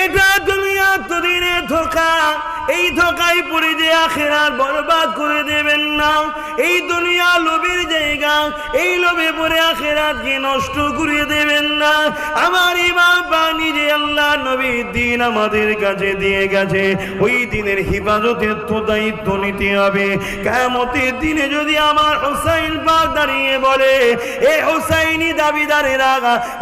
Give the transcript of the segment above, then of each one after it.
এটা দুনিয়া তো দিনে ধোঁকা, এই ধোঁকায় পড়ে যে আখিরাত বরবাদ করে দেবেন না। এই দুনিয়া লোভের জায়গা, এই লোভে পড়ে আখিরাতকে নষ্ট করে দেবেন না। আমার ইমাম পানি যে আল্লাহ নবীর দিন আমাদের কাছে দিয়ে গেছে, ওই দিনের হিফাজতের তো দায়িত্ব নিতে হবে। কিয়ামতের দিনে যদি আমার হুসাইন পাক দাঁড়িয়ে বলে, এ হুসাইনি দাবিদারেরা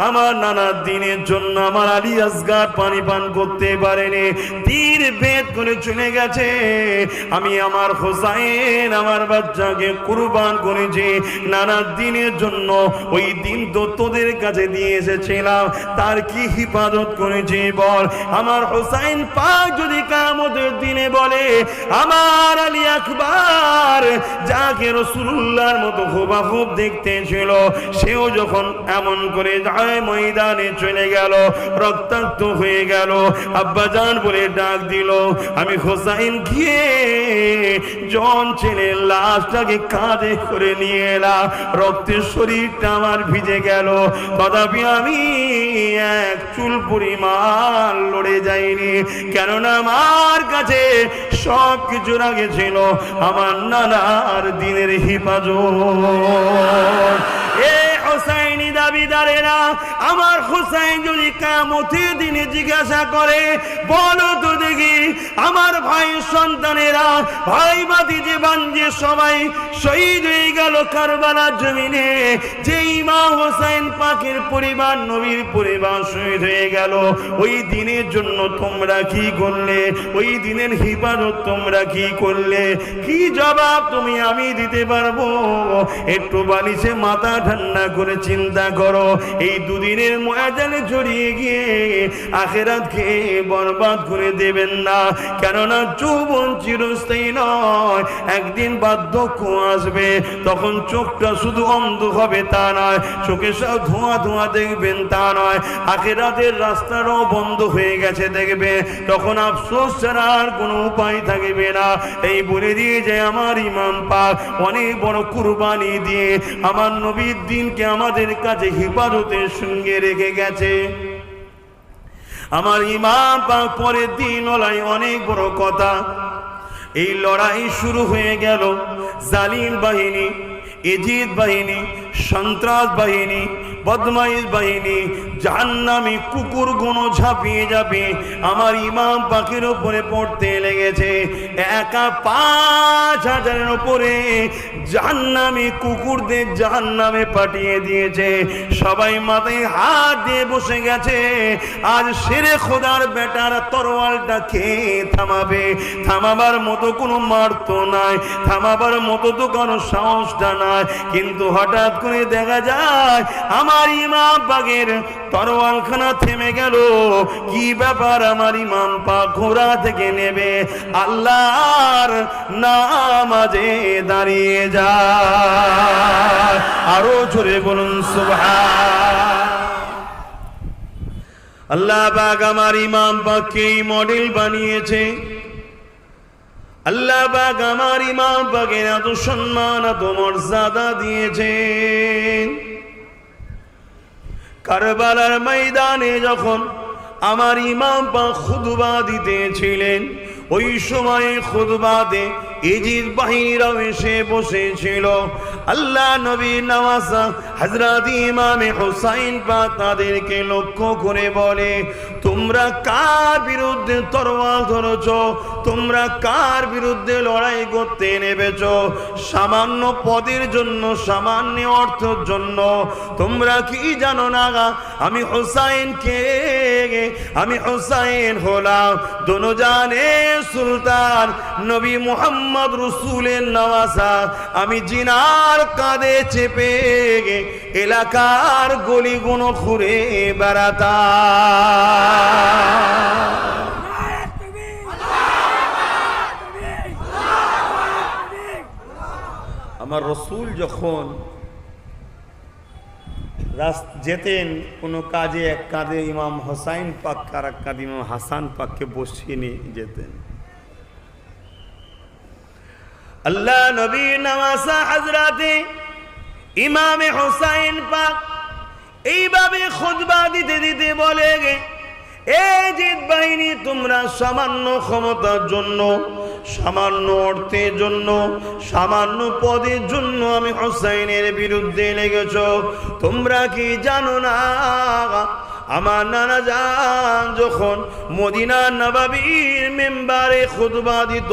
আমার নানার দিনের জন্য আমার আলী আসগার পানি পান করতে পারেনি, তীর ভেদ করে চলে গেছে, আমি আমার হুসাইন আমার বাচ্চাকে কুরবান করেছি নানার দিনের জন্য, ওই দিন তো তোদের কাছে দিয়ে এসেছিলাম, তার কি হিফাজত করেছি বল। আমার হুসাইন পাক যদি কিয়ামতের দিনে বলে, আমার আলী আকবার যাকে রাসূলুল্লাহর মতো হুবহুব দেখতে ছিল, সেও যখন এমন করে যায় ময়দানে চলে গেল, রক্তাক্ত হয়ে গেল, আব্বাজান বলে ডাক দিল, আমি হুসাইন গিয়ে জন ছেলের লাশটাকে কাঁধে করে নিয়ে এলাম, রক্তের শরীরটা আমার ভিজে গেল, তথাপি আমি এক চুল পরিমাণ লড়ে যাইনি, কেননা আমার কাছে সব কিছুর আগে ছিল আমার নানার দিনের হিফাজত। এ হুসাইনি দাবিদারেরা, আমার হুসাইন যদি কিয়ামতের দিনে জিজ্ঞাসা করে, বলো তো দেখি আমার ভাই সন্তানেরা, ভাই ভাতিজে বাঞ্জে সবাই শহীদ হয়ে গেল কারবালার জমিনে, যে ইমাম হুসাইন পাকের পরিবার নবীর পরিবার শহীদ হয়ে গেল, ওই দিনের জন্য তোমরা কি করলে, ওই দিনের হিফাজত তোমরা কি করলে? কি জবাব তুমি আমি দিতে পারবো? একটু বালিশে মাথা ঠান্ডা করে চিন্তা করো, এই দুদিনের ময়দানে জড়িয়ে গিয়ে আখিরাতকে বরবাদ করে দেবেন না, কেননা যৌবন চিরস্থায়ী নয়, একদিন বার্ধক্য আসবে, তখন চোখটা শুধু অন্ধ হবে তা নয়, চোখে সব ধোঁয়া ধোঁয়া দেখবেন তা নয়, আখিরাতের রাস্তাটাও বন্ধ হয়ে গেছে দেখবে, তখন আফসোস ছাড়া আর কোনো উপায় থাকবে না। এই বলে দিয়ে যে আমার ইমাম পাক অনেক বড় কুরবানি দিয়ে আমার নবীর দিনকে আমাদের কাছে হিফাজতের সঙ্গে রেখে গেছে। আমার ইমাম পাক পরের দিন ওলাই অনেক বড় কথা, এই লড়াই শুরু হয়ে গেল, জালিম বাহিনী, ইজিদ বাহিনী, সন্ত্রাস বাহিনী, বদমাইশ বাহিনী, জাহান্নামী কুকুর গুলো ঝাঁপিয়ে ঝাঁপিয়ে আমার ইমাম পাকের উপরে পড়তে লেগেছে। একা ৫,০০০-এর উপরে জাহান্নামী কুকুরদের জাহান্নামে পাঠিয়ে দিয়েছে, সবাই মাথায় হাত দিয়ে বসে গেছে, আজ শেরে খোদার বেটার তরোয়ালটা কে থামাবে? থামাবার মতো কোনো মার তো নাই, থামাবার মতো তো কোনো সাহসটা নাই, কিন্তু হঠাৎ করে দেখা যায় আমার ইমাম পাকের তরোয়ালখানা থেমে গেল। কি ব্যাপার? আমার ইমাম পাক ঘোড়া থেকে নেবে, আল্লাহর নামাজে দাঁড়িয়ে যায়। আরো জোরে বলুন সুবহান। আল্লাহ পাক আমার ইমাম পাককে মডেল বানিয়েছে, আল্লাহ পাক আমার ইমাম পাকের এত সম্মান এত মর্যাদা দিয়েছেন। কারবালার ময়দানে যখন আমার ইমাম পাক খুতবা দিতেছিলেন, ওই সময় খুতবাতে ইজিদ বাহিনীরাও এসে বসেছিল। আল্লাহ নবী নওয়াজা হযরত ইমামে হুসাইন পাক তাদেরকে লক্ষ্য করে বলে, তোমরা কার বিরুদ্ধে তরোয়াল ধরেছ? তোমরা কার বিরুদ্ধে লড়াই করতে নেমেছ? সামান্য পদের জন্য, সামান্য অর্থের জন্য? তোমরা কি জানো না আমি হুসাইন কে? আমি হুসাইন হলাম দোনোজানের সুলতান, নবী মুহাম্মদ রাসূলের নওয়াজা। আমি জিনার কাঁধে চেপে এলাকার গলিগুলো ঘুরে বেড়াতাম। আমার রসুল যখন যেতেন কোনো কাজে, এক কাঁধে ইমাম হোসাইন পাক আর এক কাঁধে ইমাম হাসান পাককে বসিয়ে নিয়ে যেতেন। আল্লাহ নবী নওয়াজা হযরতে ইমামে হোসাইন পাক এইভাবে খুতবা দিতে দিতে বলে, এই জিদ বাহিনী তোমরা সামান্য ক্ষমতার জন্য, সামান্য অর্থের জন্য, সামান্য পদের জন্য আমি হুসাইনের বিরুদ্ধে লেগেছ। তোমরা কি জানো না আমার নানা জান যখন মদিনা নববীর মেম্বারে খুতবা দিত,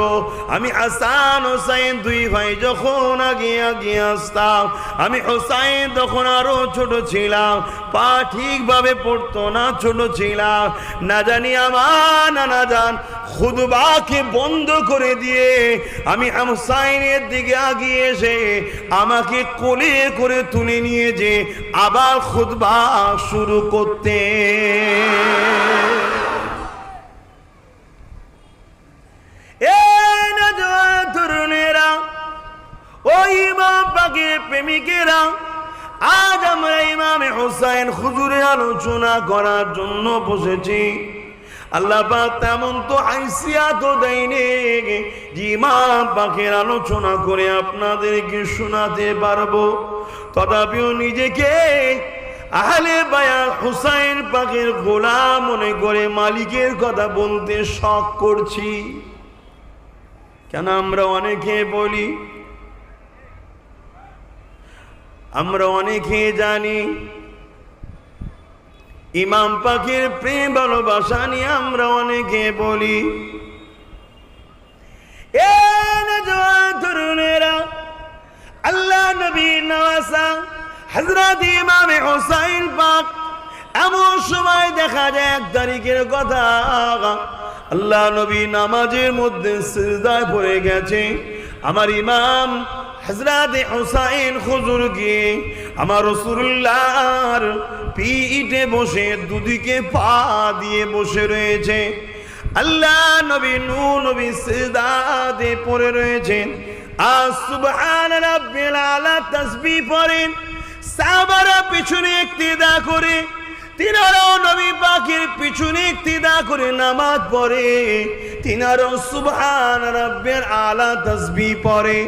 আমি হাসান হুসাইন দুই ভাই যখন আগে আগে আসতাম, আমি হুসাইন তখন আরো ছোট ছিলাম, পা ঠিকভাবে পড়তো না, ছোট ছিলাম। না জানি আমার নানা জান খুতবাকে বন্ধ করে দিয়ে আমি হুসাইনের দিকে আগিয়ে এসে আমাকে কোলে করে তুলে নিয়ে যে আবার খুতবা শুরু করতে। তরুণেরা, ওই ইমাম পাকের প্রেমিকেরা, আজ আমরা ইমামে হুসাইন হুজুরের আলোচনা করার জন্য বসেছি। আল্লাহ পাক তেমন তো হাইসিয়াত দেয়নি যে ইমাম পাকের আলোচনা করে আপনাদেরকে শোনাতে পারবো। তথাপিও নিজেকে আহলে বায়াত হুসাইন পাকের গোলাম মনে করে মালিকের কথা বলতে শখ করছি। কেন আমরা অনেকে বলি, আমরা অনেকে জানি ইমাম পাকের প্রেম ভালোবাসা নিয়ে আমরা অনেকে বলি। তরুণেরা, আল্লাহ নবী নওয়াজা হযরত ইমাম হুসাইন পাক এমন সময় দেখা যায়, 1 তারিখের কথা, আল্লাহ নবী নামাজের মধ্যে সিজদায় পড়ে গেছে। আমার ইমাম হযরত হুসাইন হুজুরকে আমার রাসূলুল্লাহর পিঠে বসে দুদিকে পা দিয়ে বসে রয়েছে। আল্লাহ নবী নূর নবী সিজদাতে পড়ে রয়েছেন, আর সুবহান রাব্বিল আলা তাসবিহ পড়েন। সাহাবারা পিছনে ইক্তিদা করে, তিনারাও নবী পাকের পিছনে ইক্তিদা করে নামাজ পড়ে, তিনারাও সুবহান রাব্বিল আলা তাসবিহ পড়ে।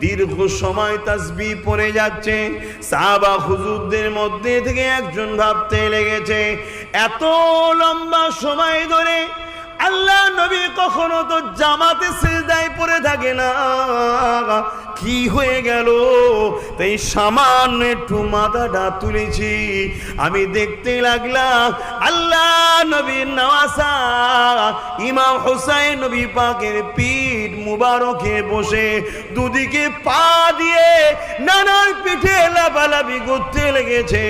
দীর্ঘ সময় তাসবিহ পড়ে যাচ্ছে। সাহাবা হুজুরদের মধ্যে থেকে একজন ভাবতে লেগেছে, এত লম্বা সময় ধরে আল্লাহ নবী কখনো তো জামাতে সিজদায় পড়ে থাকে না, কি হয়ে গেল? তাই সামান্য একটু মাথাটা তুলেছি, আমি দেখতে লাগলাম আল্লাহ নবীর নওয়াজা ইমাম হুসাইন নবী পাকের পিঠ মুবারকে বসে দুদিকে পা দিয়ে নানার পিঠে লাফালাফি করতে লেগেছে।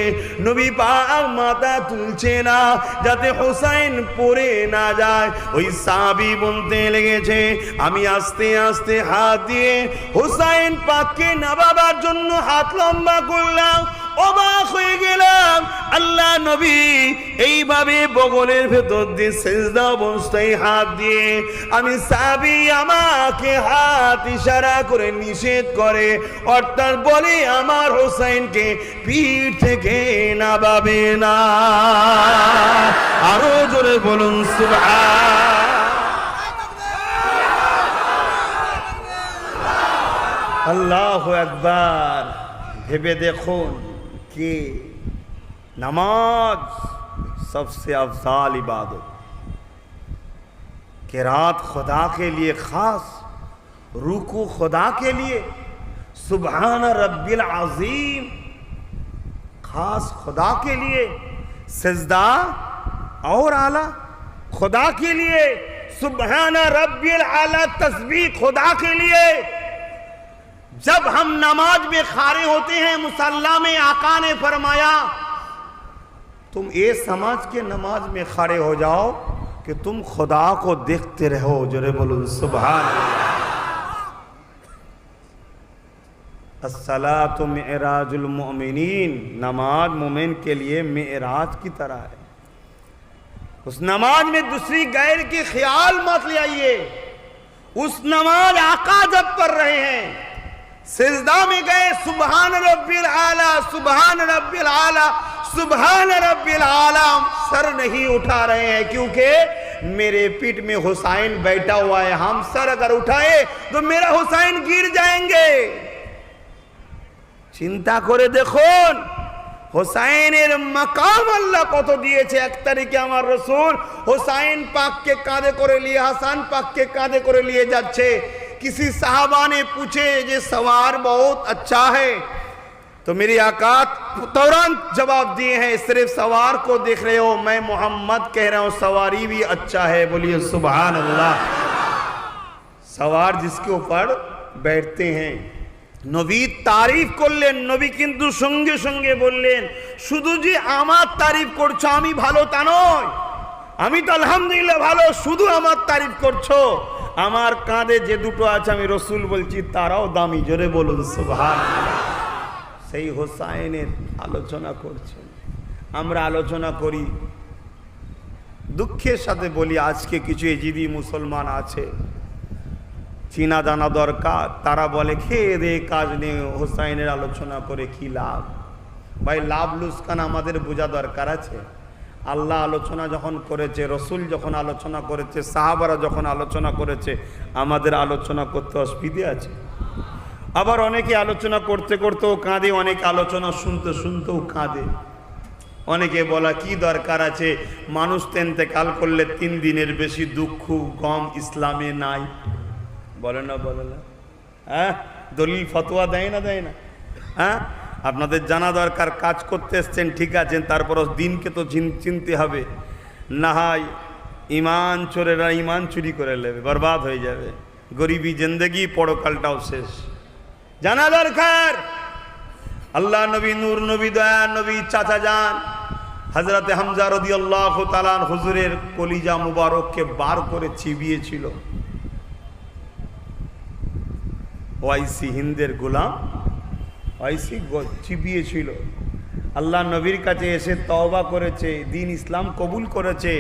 নবী পাক মাথা তুলছে না যাতে হুসাইন পড়ে না যায়। ওই সাহাবী বলতে লেগেছে, আমি আস্তে আস্তে হাত দিয়ে হুসাইন পাককে নামাবার জন্য হাত লম্বা করলাম। অবাক হয়ে গেলাম, আল্লাহ নবী এইভাবে বগলের ভেতর দিয়ে সিজদা অবস্থায় হাত দিয়ে, আমি সাহাবী আমাকে হাত ইশারা করে নিষেধ করে, অর্থাৎ বলে আমার হুসাইনকে পিঠ থেকে নামাবে না। আরো জোরে বলুন সুবহান। আল্লাহু আকবার। ভেবে দেখুন कि नमाज सबसे अफजाल इबादत, किरात खुदा के लिए खास, रुकू खुदा के लिए, सुबहान रब्बिल अज़ीम खास खुदा के लिए, सजदा और आला खुदा के लिए, सुबहान रब्बिल आला तस्बीह खुदा के लिए। जब हम नमाज में खारे होते हैं, मुसल्ला में आका ने फरमाया तुम ये समझ के नमाज में खड़े हो जाओ कि तुम खुदा को देखते रहो। जोरे बोलो सुभान अल्लाह। अस्सलातु मिअराजुल मुमिनीन, नमाज मोमिन के लिए मिअराज की तरह है। उस नमाज में दूसरी गैर के ख्याल मत ले आइए। उस नमाज आका जब कर रहे हैं, सिजदा में गए, सुबहान रब्बिल आला, सुबहान रब्बिल आला, सुबहान रब्बिल आला, सर नहीं उठा रहे हैं क्योंकि मेरे पीठ में हुसैन बैठा हुआ है। हम सर अगर उठाए तो मेरा हुसैन गिर जाएंगे। चिंता करे देखुन হোসাইনের মাকাম আল্লাহ কত দিয়েছে। 1 তারিখে আমার রসুল হোসাইন পাককে कांधे করে নিয়ে, হাসান পাককে कांधे করে নিয়ে যাচ্ছে। किसी साहबा ने पूछे ये सवार बहुत अच्छा है, तो मेरी आका तुरंत जवाब दिए हैं, सिर्फ सवार को देख रहे हो, मैं मोहम्मद कह रहा हूँ सवारी भी अच्छा है। बोलिए सुभान अल्लाह। सवार जिसके ऊपर बैठते हैं। नबी तारीफ করলেন, নবী কিন্তু সঙ্গে সঙ্গে বললেন, শুধু যে আমার তারিফ করছো আমি ভালো তা নয়, আমি তো আলহামদুলিল্লাহ ভালো, শুধু আমার তারিফ করছো, আমার কাঁধে যে দুটো আছে আমি রসুল বলছি তারাও দামি। জোরে বলুন সুবহানাল্লাহ। সেই হোসাইনের আলোচনা করছেন। আমরা আলোচনা করি, দুঃখের সাথে বলি আজকে কিছু এজিদি মুসলমান আছে, চিনা জানা দরকার, তারা বলে খেয়ে দে কাজ নেই, হোসাইনের আলোচনা করে কি লাভ। ভাই লাভ লুসকান আমাদের বোঝা দরকার আছে। আল্লাহ আলোচনা যখন করেছে, রসুল যখন আলোচনা করেছে, সাহাবারা যখন আলোচনা করেছে, আমাদের আলোচনা করতে অসুবিধে আছে? আবার অনেকে আলোচনা করতে করতেও কাঁদে, অনেকে আলোচনা শুনতে শুনতেও কাঁদে। অনেকে বলা কি দরকার আছে, মানুষ তো ইন্তেকাল করলে 3 দিনের বেশি দুঃখ গম ইসলামে নাই। বলে না বলে না? হ্যাঁ, দলিল ফতোয়া দেয় না দেয় না? হ্যাঁ, আপনাদের জানা দরকার, কাজ করতে এসছেন ঠিক আছেন, তারপর দিনকে তো চিনতে হবে, না হয় ইমান চোরেরা ইমান চুরি করে নেবে, বরবাদ হয়ে যাবে, গরিবী জিন্দেগি, পরকালটাও শেষ। জানা দরকার। আল্লাহ নবী, নূর নবী, দয়া নবী, চাচা যান হযরতে হামজা রাদিয়াল্লাহু তাআলা হুজুরের কলিজা মুবারককে বার করে চিবিয়েছিল। ওয়াইসি হিন্দের গোলাম ওয়াইসি চিবিয়েছিল। আল্লাহ নবীর কাছে এসে তওবা করেছে, দিন ইসলাম কবুল করেছে।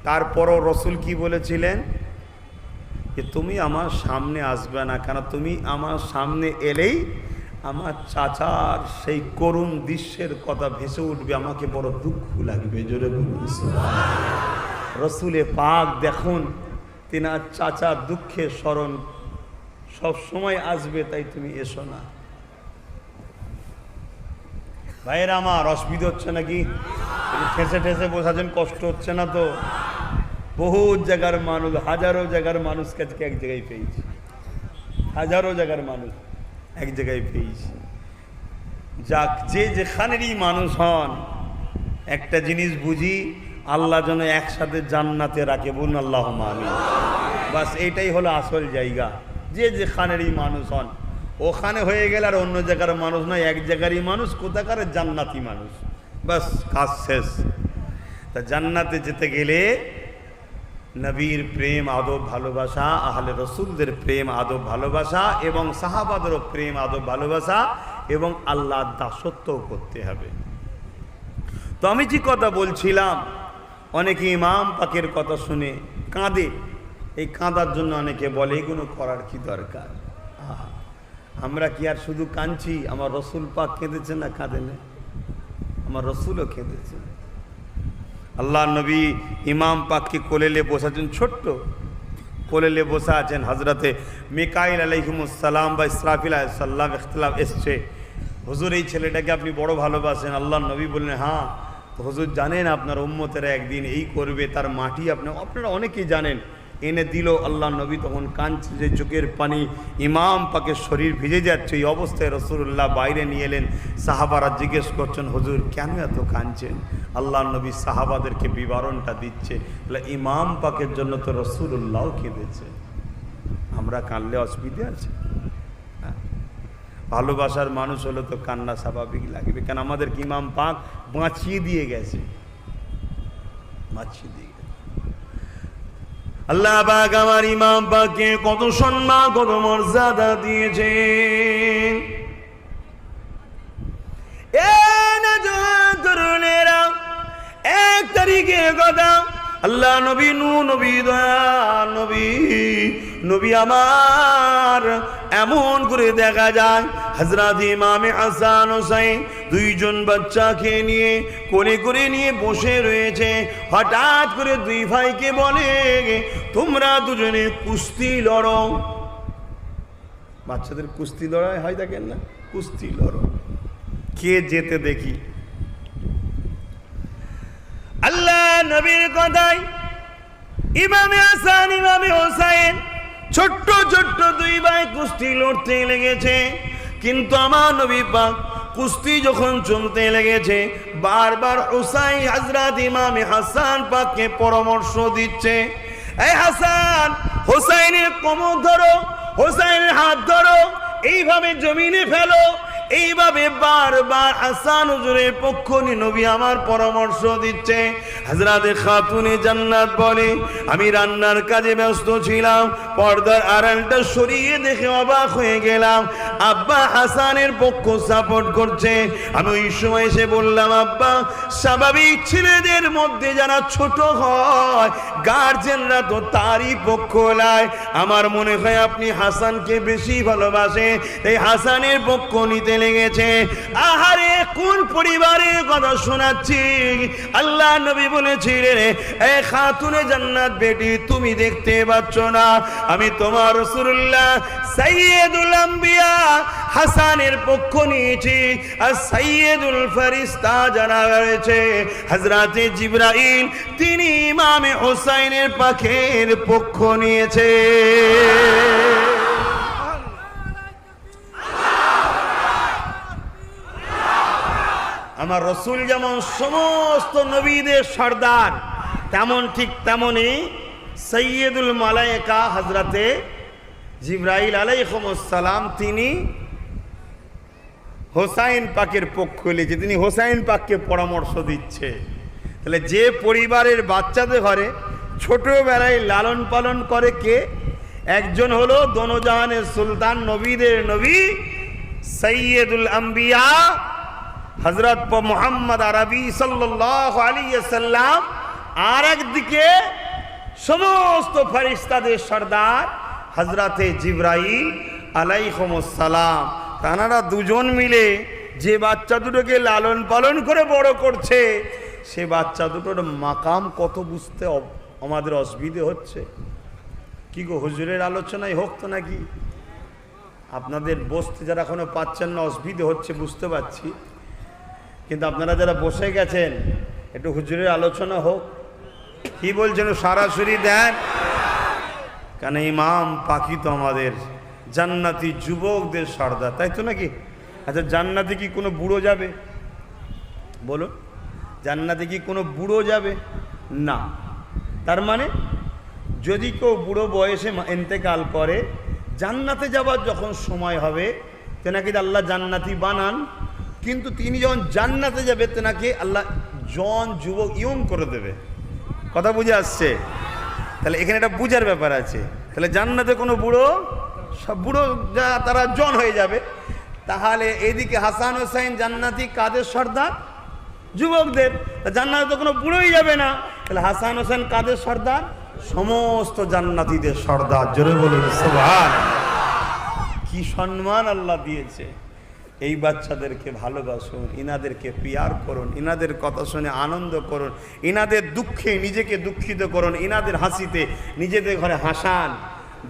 তারপরও রসুল কি বলেছিলেন, যে তুমি আমার সামনে আসবে না, কেন তুমি আমার সামনে এলেই আমার চাচার সেই করুণ দৃশ্যের কথা ভেসে উঠবে, আমাকে বড় দুঃখ লাগবে। জোরে বলুন সুবহানাল্লাহ। রসুলে পাক দেখুন, তিনার চাচার দুঃখের স্মরণ সব সময় আসবে, তাই তুমি এসো না। ভাইয়েরা আমার, অসুবিধা হচ্ছে নাকি? ঠেসে ঠেসে বসাছেন, কষ্ট হচ্ছে না তো? বহু জায়গার মানুষ, হাজারো জায়গার মানুষ কাছে এক জায়গায় পেয়েছি, হাজারো জায়গার মানুষ এক জায়গায় পেয়েছি। যাক, যে যেখানেরই মানুষ হন, একটা জিনিস বুঝি, আল্লাহ যেন একসাথে জান্নাতে রাখে। বলুন আল্লাহুম্মা আমিন। বাস এইটাই হলো আসল জায়গা। যে যেখানেরই মানুষ হন, ওখানে হয়ে গেলে আর অন্য জায়গার মানুষ নয়, এক জায়গারই মানুষ, কোথাকার জান্নাতি মানুষ, বাস কাজ শেষ। তা জান্নাতে যেতে গেলে নবীর প্রেম আদব ভালোবাসা, আহলে রসুলদের প্রেম আদব ভালোবাসা, এবং সাহাবাদেরও প্রেম আদব ভালোবাসা, এবং আল্লাহর দাসত্ব করতে হবে। তো আমি যে কথা বলছিলাম, অনেকে ইমাম পাকের কথা শুনে কাঁদে। এই কাঁদার জন্য অনেকে বলে এগুলো করার কি দরকার? আমরা কি আর শুধু কাঁদছি? আমার রসুল পাক কেঁদেছে না কাঁদেন? আমার রসুলও কেঁদেছে। আল্লাহ নবী ইমাম পাককে কোলেলে বসাছেন, ছোট্ট কোলেলে বসা আছেন। হজরতে মিকাইল আলাইহিমুসসালাম বা ইসরাফিল আলাইহিস সালাম ইখতিলাফ এসছে, হুজুর এই ছেলেটাকে আপনি বড় ভালোবাসেন। আল্লাহ নবী বললেন হ্যাঁ। তো হুজুর জানেন আপনার উম্মতেরা একদিন এই করবে, তার মাটি আপনারা অনেকেই জানেন। এনে দিল। আল্লাহ নবী তখন কাঁদছে, যে চোখের পানি, ইমাম পাকের শরীর ভিজে যাচ্ছে। এই অবস্থায় রাসূলুল্লাহ বাইরে নিয়ে এলেন। সাহাবারা জিজ্ঞেস করছেন, হুজুর কেন এত কাঁদছেন? আল্লাহ নবী সাহাবাদেরকে বিবরণটা দিচ্ছে, ইমাম পাকের জন্য তো রাসূলুল্লাহও কেঁদেছে, আমরা কাঁদলে অসুবিধা আছে? ভালোবাসার মানুষ হলে তো কান্না স্বাভাবিক লাগবে, কেন আমাদেরকে ইমাম পাক বাঁচিয়ে দিয়ে গেছে, বাঁচিয়ে দিয়ে গেছে। আল্লাহ পাক আমার ইমাম পাককে কত সম্মান, কত মর্যাদা দিয়েছেন। তরুণেরা, 1 তারিখের কথা, আল্লাহ নবী, নবী দয়া নবী, নবী আমার এমন করে দেখা যায় হযরত ইমামে হাসান হোসেন 2 জন বাচ্চাকে নিয়ে কোলে করে নিয়ে বসে রয়েছে। হঠাৎ করে 2 ভাইকে বলে, তোমরা দুজনে কুস্তি লড়ো। বাচ্চাদের কুস্তি লড়াই হয়, দেখেন না? কুস্তি লড়ো, কে জেতে দেখি। নবীর কথায় ইমামে হাসান ইমামে হোসেন ছোট্ট ছোট্ট দুই ভাই কুস্তি লড়তে লেগেছে। কিন্তু আমার নবী পাক কুস্তি যখন চলতে লেগেছে, বারবার হুসাইন হযরত ইমামে হাসান পাককে পরামর্শ দিচ্ছে, এই হাসান, হুসাইনের কোমর ধরো, হুসাইনের হাত ধরো, এইভাবে জমিনে ফেলো। এইভাবে বারবার হাসান হুজুরের পক্ষ নিয়ে নবী আমার পরামর্শ দিচ্ছে। হযরতে খাতুনে জান্নাত বলে, আমি রান্নার কাজে ব্যস্ত ছিলাম, পর্দার আড়ালটা সরিয়ে দেখে অবাক হয়ে গেলাম আব্বা হাসানের পক্ষ সাপোর্ট করছে। আমি ওই সময় এসে বললাম, আব্বা, স্বাভাবিক ছেলেদের মধ্যে যারা ছোট হয় গার্জেনরা তো তারই পক্ষ নেয়। আমার মনে হয় আপনি হাসানকে বেশি ভালোবাসে, এই হাসানের পক্ষ নিতে লেগেছে। আহারে, কোন পরিবারের কথা শোনাচ্ছি! আল্লাহ নবী বলেছিলেন, এ খাতুনে জান্নাত বেটি, তুমি দেখতে পাচ্ছ না আমি তোমার রাসূলুল্লাহ সাইয়্যিদুল আম্বিয়া হাসানের পক্ষ নিয়েছি। আর সাইয়্যিদুল ফারিস্তা জানা গেছে হযরতে জিবরাইল, তিনি ইমামে হুসাইনের পাখের পক্ষ নিয়েছে। আমার রসুল যেমন সমস্ত নবীদের সর্দার, তেমন ঠিক তেমনই সৈয়দুল মালায়েকা হযরতে জিবরাইল আলাইহিস সালাম, তিনি হোসাইন পাকের পক্ষ নিয়েছে, তিনি হোসাইন পাককে পরামর্শ দিচ্ছে। তাহলে যে পরিবারের বাচ্চাদের ঘরে ছোটবেলায় লালন পালন করে কে? একজন হলো দোনোজাহানের সুলতান, নবীদের নবী সৈয়দুল আম্বিয়া হযরত মুহাম্মদ আরবি সাল্লাল্লাহু আলাইহি সাল্লাম, আর একদিকে সমস্ত ফেরেশতাদের সর্দার হযরতে জিবরাইল আলাইহিস সালাম। তারা দুজন মিলে যে বাচ্চা দুটোকে লালন পালন করে বড় করছে, সে বাচ্চা দুটোর মাকাম কত বুঝতে আমাদের অসুবিধে হচ্ছে। কি গো, হুজুরের আলোচনায় হোক তো নাকি? আপনাদের বসতে যারা এখনো পাচ্ছেন না, অসুবিধে হচ্ছে বুঝতে পারছি, কিন্তু আপনারা যারা বসে গেছেন একটু হুজুরের আলোচনা হোক। কি বলছেন? সরাসরি দেন, কেন ইমাম পাকি তো আমাদের জান্নাতি যুবকদের সর্দার, তাই তো নাকি? আচ্ছা, জান্নাতে কি কোনো বুড়ো যাবে? বলুন, জান্নাতে কি কোনো বুড়ো যাবে? না। তার মানে যদি কেউ বুড়ো বয়সে ইন্তেকাল করে, জান্নাতে যাবার যখন সময় হবে তেনাকে আল্লাহ জান্নাতি বানান, কিন্তু তিনি যখন জান্নাতে যাবে তেনাকে আল্লাহ জন যুবক ইয়ং করে দেবে। কথা বুঝে আসছে? তাহলে এখানে একটা বুঝার ব্যাপার আছে। তাহলে জান্নাতে কোনো বুড়ো, সব বুড়ো যা তারা জন হয়ে যাবে। তাহলে এদিকে হাসান হোসেন জান্নাতি কাদের সর্দার? যুবকদের। জান্নাতে তো কোনো বুড়োই যাবে না, তাহলে হাসান হোসেন কাদের সর্দার? সমস্ত জান্নাতীদের সর্দার। জোরে বলুন সুবহানাল্লাহ। কি সম্মান আল্লাহ দিয়েছে! এই বাচ্চাদেরকে ভালোবাসুন, ইনাদেরকে পিয়ার করুন, ইনাদের কথা শুনে আনন্দ করুন, ইনাদের দুঃখে নিজেকে দুঃখিত করুন, ইনাদের হাসিতে নিজেদের ঘরে হাসান।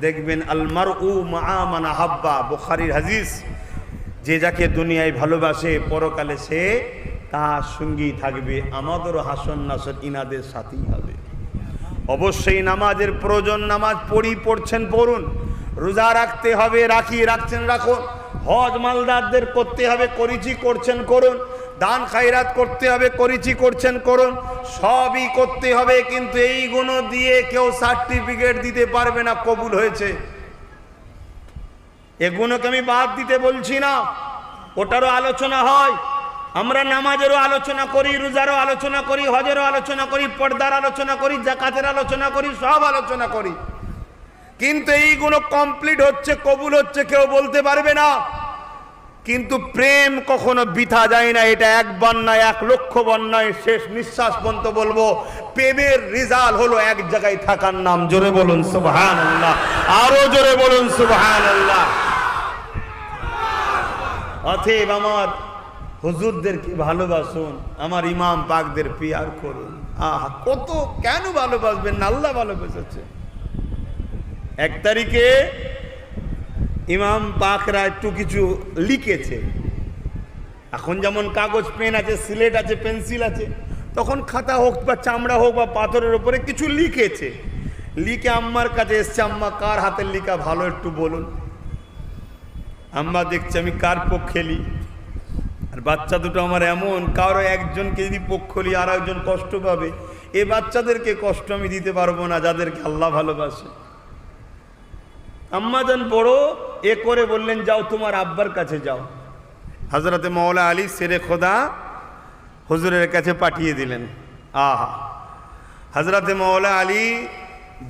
দেখবেন আল মারউ মা মান আহাব্বা, বুখারীর হাদিস, যে যাকে দুনিয়ায় ভালোবাসে পরকালে সে তার সঙ্গী থাকবে। আমাদেরও হাসন নাসর ইনাদের সাথেই হবে। অবশ্যই নামাজের প্রয়োজন, নামাজ পড়ছেন পড়ুন, রোজা রাখতে হবে রাখছেন রাখুন, হজ মালদারদের করতে হবে করছেন করুন, দান খায়রাত করতে হবে করছেন করুন, সবই করতে হবে। কিন্তু এইগুলো দিয়ে কেউ সার্টিফিকেট দিতে পারবে না কবুল হয়েছে। এগুলোকে আমি বাদ দিতে বলছি না, ওটারও আলোচনা হয়। আমরা নামাজেরও আলোচনা করি, রোজারও আলোচনা করি, হজেরও আলোচনা করি, পর্দার আলোচনা করি, যাকাতের আলোচনা করি, সব আলোচনা করি। কিন্তু এইগুলো কমপ্লিট হচ্ছে, কবুল হচ্ছে কেউ বলতে পারবে না। কিন্তু প্রেম কখনো বৃথা যায় না, এটা একবার নয়, 1,00,000 বার নয়, শেষ নিঃশ্বাস পর্যন্ত বলবো প্রেমের রেজাল্ট হলো এক জায়গায় থাকার নাম। জোরে বলুন সুবহানাল্লাহ, আরো জোরে বলুন সুবহানাল্লাহ। অতএব আমার হুজুরদেরকে ভালোবাসুন, আমার ইমাম পাকদের পিয়ার করুন। আহা, কত কেন ভালোবাসবেন না? আল্লাহ ভালোবেসেছে। 1 তারিখে ইমাম পাকরা একটু কিছু লিখেছে। এখন যেমন কাগজ পেন আছে, সিলেট আছে, পেন্সিল আছে, তখন খাতা হোক বা চামড়া হোক বা পাথরের উপরে কিছু লিখেছে, লিখে আম্মার কাছে এসছে, আম্মা কার হাতের লিখা ভালো একটু বলুন। আম্মা দেখছে আমি কার পক্ষে লি, আর বাচ্চা দুটো আমার এমন, কারো একজনকে যদি পক্ষ লি আর একজন কষ্ট পাবে, এই বাচ্চাদেরকে কষ্ট আমি দিতে পারবো না যাদেরকে আল্লাহ ভালোবাসে। আম্মা যান বড় এ করে বললেন, যাও তোমার আব্বার কাছে যাও। হযরতে মাওলা আলী শেরে খোদা হুজুরের কাছে পাঠিয়ে দিলেন। আহা, হযরতে মাওলা আলী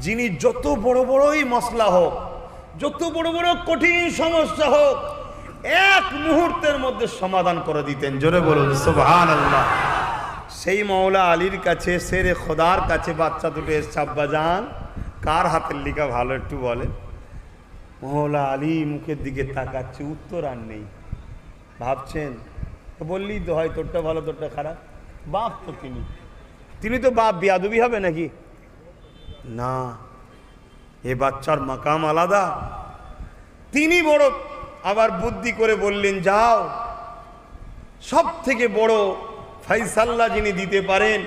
যিনি যত বড় বড়ই মসলা হোক, যত বড় বড় কঠিন সমস্যা হোক, এক মুহূর্তের মধ্যে সমাধান করে দিতেন। জোরে বলুন সুবহানাল্লাহ। সেই মাওলা আলীর কাছে শেরে খোদার কাছে বাচ্চা দুটো এসছে, আব্বা যান কার হাতের লিখা ভালো একটু বলেন। মাওলা আলী মুখের দিকে তাকাচ্ছে, উত্তর আর নেই। ভাবছেন বললেই তো হয় তোরটা ভালো তোরটা খারাপ, বাপ তো তিনি তো বাপ, বিয়াদবি হবে নাকি? না, এ বাচ্চার মাকাম আলাদা। তিনি বড় আবার বুদ্ধি করে বললেন, যাও সব থেকে বড় ফাইসাল্লা যিনি দিতে পারেন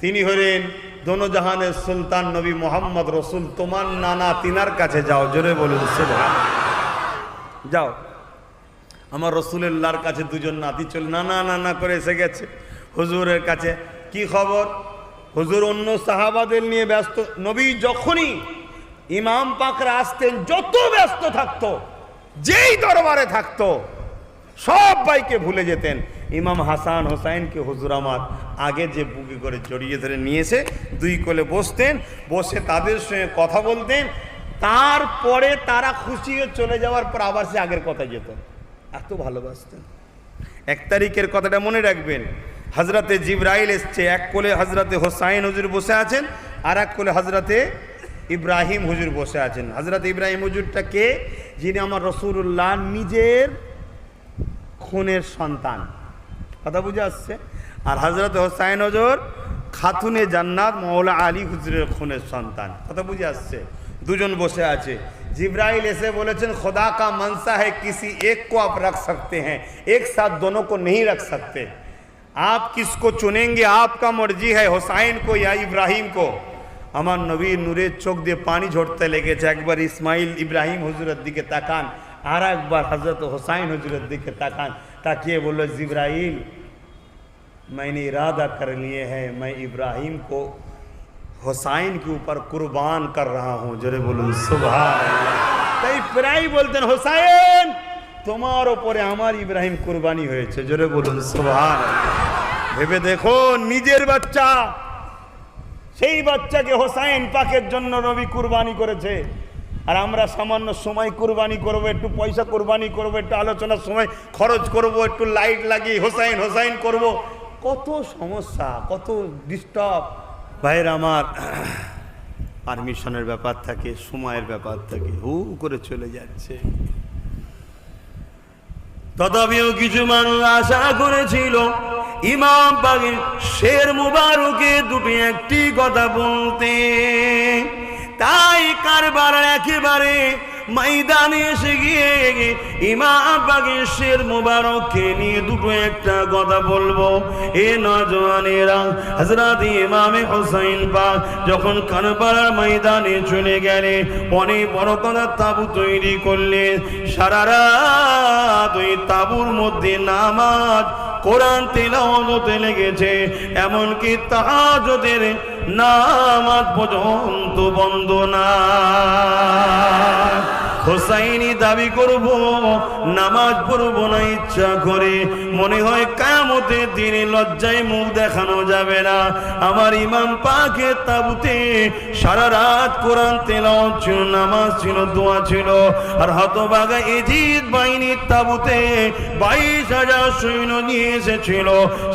তিনি হলেন দোনোজাহানের সুলতান নবী মোহাম্মদ রসুল, তোমার নানা তিনার কাছে যাও। জোরে বলুন সুবহানাল্লাহ। যাও, আমার রসুলুল্লাহর কাছে দুজন নাতি চলে নানা নানা করে এসে গেছে হুজুরের কাছে। কি খবর? হুজুর অন্য সাহাবাদের নিয়ে ব্যস্ত। নবী যখনই ইমাম পাকরা আসতেন, যত ব্যস্ত থাকতো, যেই দরবারে থাকতো, সবাইকে ভুলে যেতেন। ইমাম হাসান হোসাইনকে হুজুর আমার আগে যে বুকে করে জড়িয়ে ধরে নিয়েছে, দুই কোলে বসতেন, বসে তাদের সঙ্গে কথা বলতেন। তারপরে তারা খুশি হয়ে চলে যাওয়ার পর আবার সে আগের কথা যেত। এত ভালোবাসতেন। 1 তারিখের কথাটা মনে রাখবেন। হজরতে জিবরাইল এসছে, এক কোলে হজরতে হোসাইন হুজুর বসে আছেন, আর এক কোলে হজরতে ইব্রাহিম হুজুর বসে আছেন। হজরত ইব্রাহিম হুজুরটা কে? যিনি আমার রসুল্লাহ নিজের খুনের সন্তান। কথা বুঝে আসছে? আর হজরত হোসাইন হুজুর খাতুনে জান্নাত মাওলা আলী হুজুরের খুনের সন্তান। কথা বুঝে আসছে? দুজন বসে আছে। जिब्राइल ऐसे बोले खुदा का मनसा है किसी एक को आप रख सकते हैं, एक साथ दोनों को नहीं रख सकते। आप किसको चुनेंगे? आपका मर्जी है, हुसैन को या इब्राहिम को। আমার নবী নূরের চোখ দিয়ে পানি ঝরতে লেগেছে। একবার ইসমাইল ইব্রাহিম হুজুরের দিকে তাকান, আর একবার হজরত হোসাইন হুজুরের দিকে তাকান। তাকিয়ে বলল, জিब्राइल मैंने इरादा कर लिए है, मैं इब्राहिम को हुसैन के ऊपर कुर्बान कर रहा हूँ। जरे बोलून सुभान अल्लाह। তাই প্রায় বলতেন, হোসাইন তোমার উপরে আমার ইব্রাহিম কুরবানি হয়েছে। জোরে বলুন সুবহান আল্লাহ। ভেবে দেখো, নিজের বাচ্চা, সেই বাচ্চাকে হোসাইন পাকের জন্য নবী কুরবানি করেছে। আর আমরা সামান্য সময় কুরবানি করব, একটু পয়সা কুরবানি করব, একটু আলোচনার সময় খরচ করব, একটু লাইট লাগিয়ে হোসাইন হোসাইন করব। কত সমস্যা, কত ডিস্টার্ব। ভাইয়ের আমার, পারমিশনের ব্যাপার থাকে, সময়ের ব্যাপার থাকে, হু করে চলে যাচ্ছে। তথাপিও কিছু মানুষ আশা করেছিল ইমাম পাকের শের মুবারকে দুটি একটি কথা বলতে। তাই কারবালার একেবারে ময়দানে এসে গিয়ে ইমাম পাকের শের মুবারককে নিয়ে দুটো একটা কথা বলবো। এ নওজওয়ানেরা, হযরত ইমামে হোসেন পাক যখন কারবালার ময়দানে চলে গেলেন, অনেক বড় কথা তাবু তৈরি করলেন। সারা রাত ওই তাবুর মধ্যে নামাজ কোরআন তেলাওয়াত হতে লেগেছে, এমনকি তাহাজ্জুদের নামাজ পর্যন্ত বন্ধ না। হোসাইনি দাবি করব, নামাজ পড়ব না ইচ্ছা করে, মনে হয় কিয়ামতের দিনে লজ্জায় মুখ দেখানো যাবে না। আমার ইমাম পাকের তাবুতে সারা রাত কোরআন তেলাওয়াত ছিল, নামাজ ছিল, দোয়া ছিল। আর হতভাগা ইজিদ বাহিনীর তাবুতে 22,000 সৈন্য নিয়ে এসেছিল,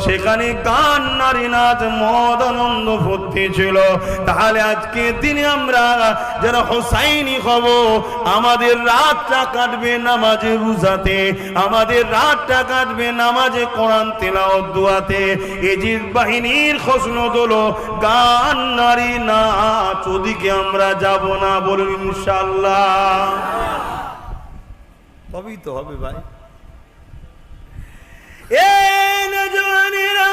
সেখানে গান, নারী নাচ, মদ, আনন্দ ভর্তি ছিল। তাহলে আজকে দিনে আমরা যারা হোসাইনি হব, আমাদের রাতটা কাটবে নামাজে রোজাতে, আমাদের রাতটা কাটবে নামাজে কোরআন তেলাওয়াত দোয়াতে। ইজিদ বাহিনীর খসনত হলো গান, নারী, নাচ, ওদিকে আমরা যাব না। বলুন ইনশাআল্লাহ। তবেই তো হবে ভাই। এ নওজওয়ানেরা,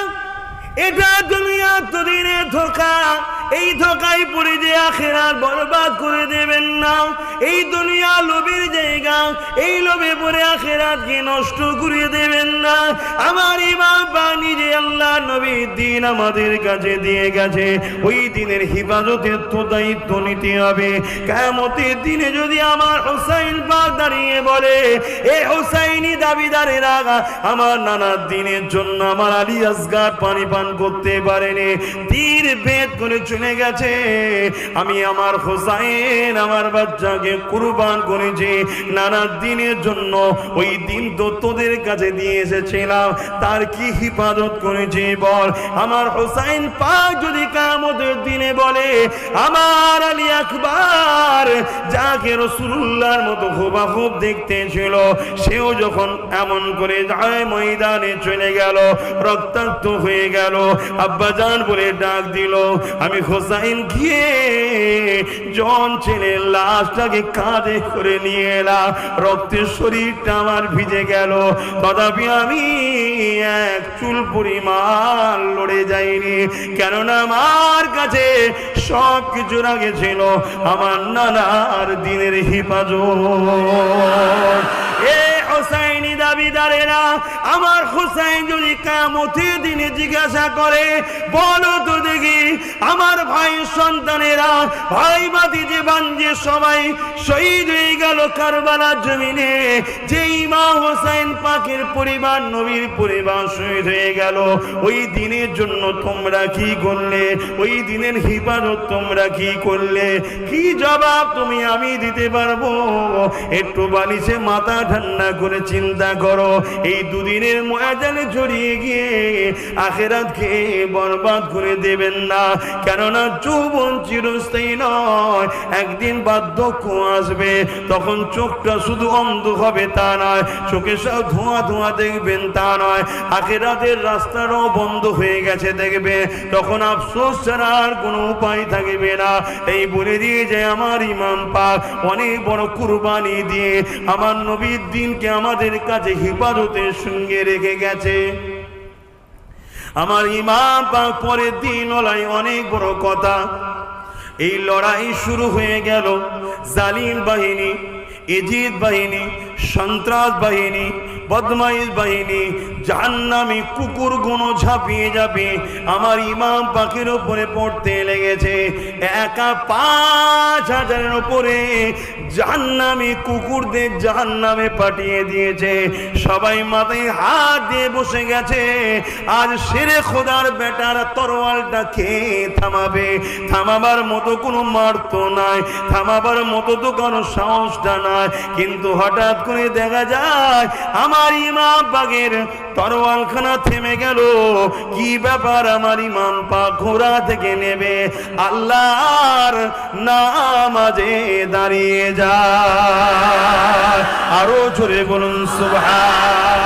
এটা দুনিয়া দুদিনে ধোঁকা, এই ধোঁকায় পড়ে যে আখিরাত বরবাদ করে দেবেন না। এই দুনিয়া লোভের জায়গা, এই লোভে পড়ে আখিরাতকে নষ্ট করে দেবেন না। আমার ইমাম বাণী যে আল্লাহ নবীর দিন আমাদের কাছে দিয়ে গেছে, ওই দিনের হিফাজতের তো দায়িত্ব নিতে হবে। কিয়ামতের দিনে যদি আমার হুসাইন পাক দাঁড়িয়ে বলে, এ হুসাইনি দাবিদারেরা আমার নানার দিনের জন্য আমার আলী আসগার পানি পান করতে পারেনি, তীর ভেদ করে চলে গেছে, আমি আমার হুসাইন আমার বাচ্চাকে কুরবান করেছি নানার দিনের জন্য, ওই দিন তো তোদের কাছে দিয়ে এসেছিলাম, তার কি হিফাজত করেছি বল। আমার হুসাইন পাক যদি কিয়ামতের দিনে বলে, আমার আলী আকবার যাকে রাসূলুল্লাহর মতো হুবহু দেখতে ছিল, সেও যখন এমন করে যায় ময়দানে চলে গেল, রক্তাক্ত হয়ে গেল, আব্বাজান বলে ডাক দিল, আমি হুসাইন গিয়ে জন ছেলের লাশটাকে কাঁধে করে নিয়ে এলাম, রক্তের শরীরটা আমার ভিজে গেল, তথাপি আমি এক চুল পরিমাণ লড়ে যাইনি, কেননা আমার কাছে সব কিছুর আগে ছিল আমার নানার দিনের হিফাজত। এ হুসাইনি দাবিদারেরা, আমার হুসাইন যদি কিয়ামতের দিনে জিজ্ঞাসা করে, বলো তো দেখি আমার ভাই সন্তানেরা, ভাই ভাতিজে ভাঞ্জে সবাই শহীদ হয়ে গেল কারবালার জমিনে, যে ইমাম হুসাইন পাকের পরিবার নবীর পরিবার শহীদ হয়ে গেল, ওই দিনের জন্য তোমরা কি করলে, ওই দিনের হিফাজত তোমরা কি করলে? কি জবাব তুমি আমি দিতে পারবো? একটু বালিশে মাথা ঠান্ডা করে চিন্তা করো, এই দুদিনের ময়দানে জড়িয়ে গিয়ে আখিরাতকে বরবাদ করে দেবেন না, কেননা যৌবন চিরস্থায়ী নয়, একদিন বার্ধক্য আসবে, তখন চোখটা শুধু অন্ধ হবে তা নয়, চোখে সব ধোঁয়া ধোঁয়া দেখবেন তা নয়, আখিরাতের রাস্তাটাও বন্ধ হয়ে গেছে দেখবে, তখন আফসোস ছাড়া আর কোনো উপায় থাকবে না। এই বলে দিয়ে যে আমার ইমাম পাক অনেক বড় কুরবানি দিয়ে আমার নবীর দিনকে আমাদের কাছে হিফাজতের সঙ্গে রেখে গেছে। আমার ইমাম পাক পরের দিন ওলাই অনেক বড় কথা, এই লড়াই শুরু হয়ে গেল, জালিম বাহিনী, এজিদ বাহিনী, সন্ত্রাস বাহিনী, বদমাইশ বাহিনী, জাহান্নামী কুকুর গুলো ঝাঁপিয়ে ঝাঁপিয়ে আমার ইমাম পাকের উপরে পড়তে লেগেছে। একা ৫,০০০-এর উপরে জাহান্নামী কুকুরদের জাহান্নামে পাঠিয়ে দিয়েছে, সবাই মাথায় হাত দিয়ে বসে গেছে। আজ শেরে খোদার বেটার তরোয়ালটা খেয়ে থামাবে, থামাবার মতো কোনো মার্ত নাই, থামাবার মতো তো কোনো সাহসটা নাই, কিন্তু হঠাৎ করে দেখা যায় আমার ইমাম পাকের তরোয়ালখানা থেমে গেল। কি ব্যাপার? আমার ইমাম পাক ঘোড়া থেকে নেবে আল্লাহর নামাজে দাঁড়িয়ে যায়। আরো জোরে বলুন সুবহান।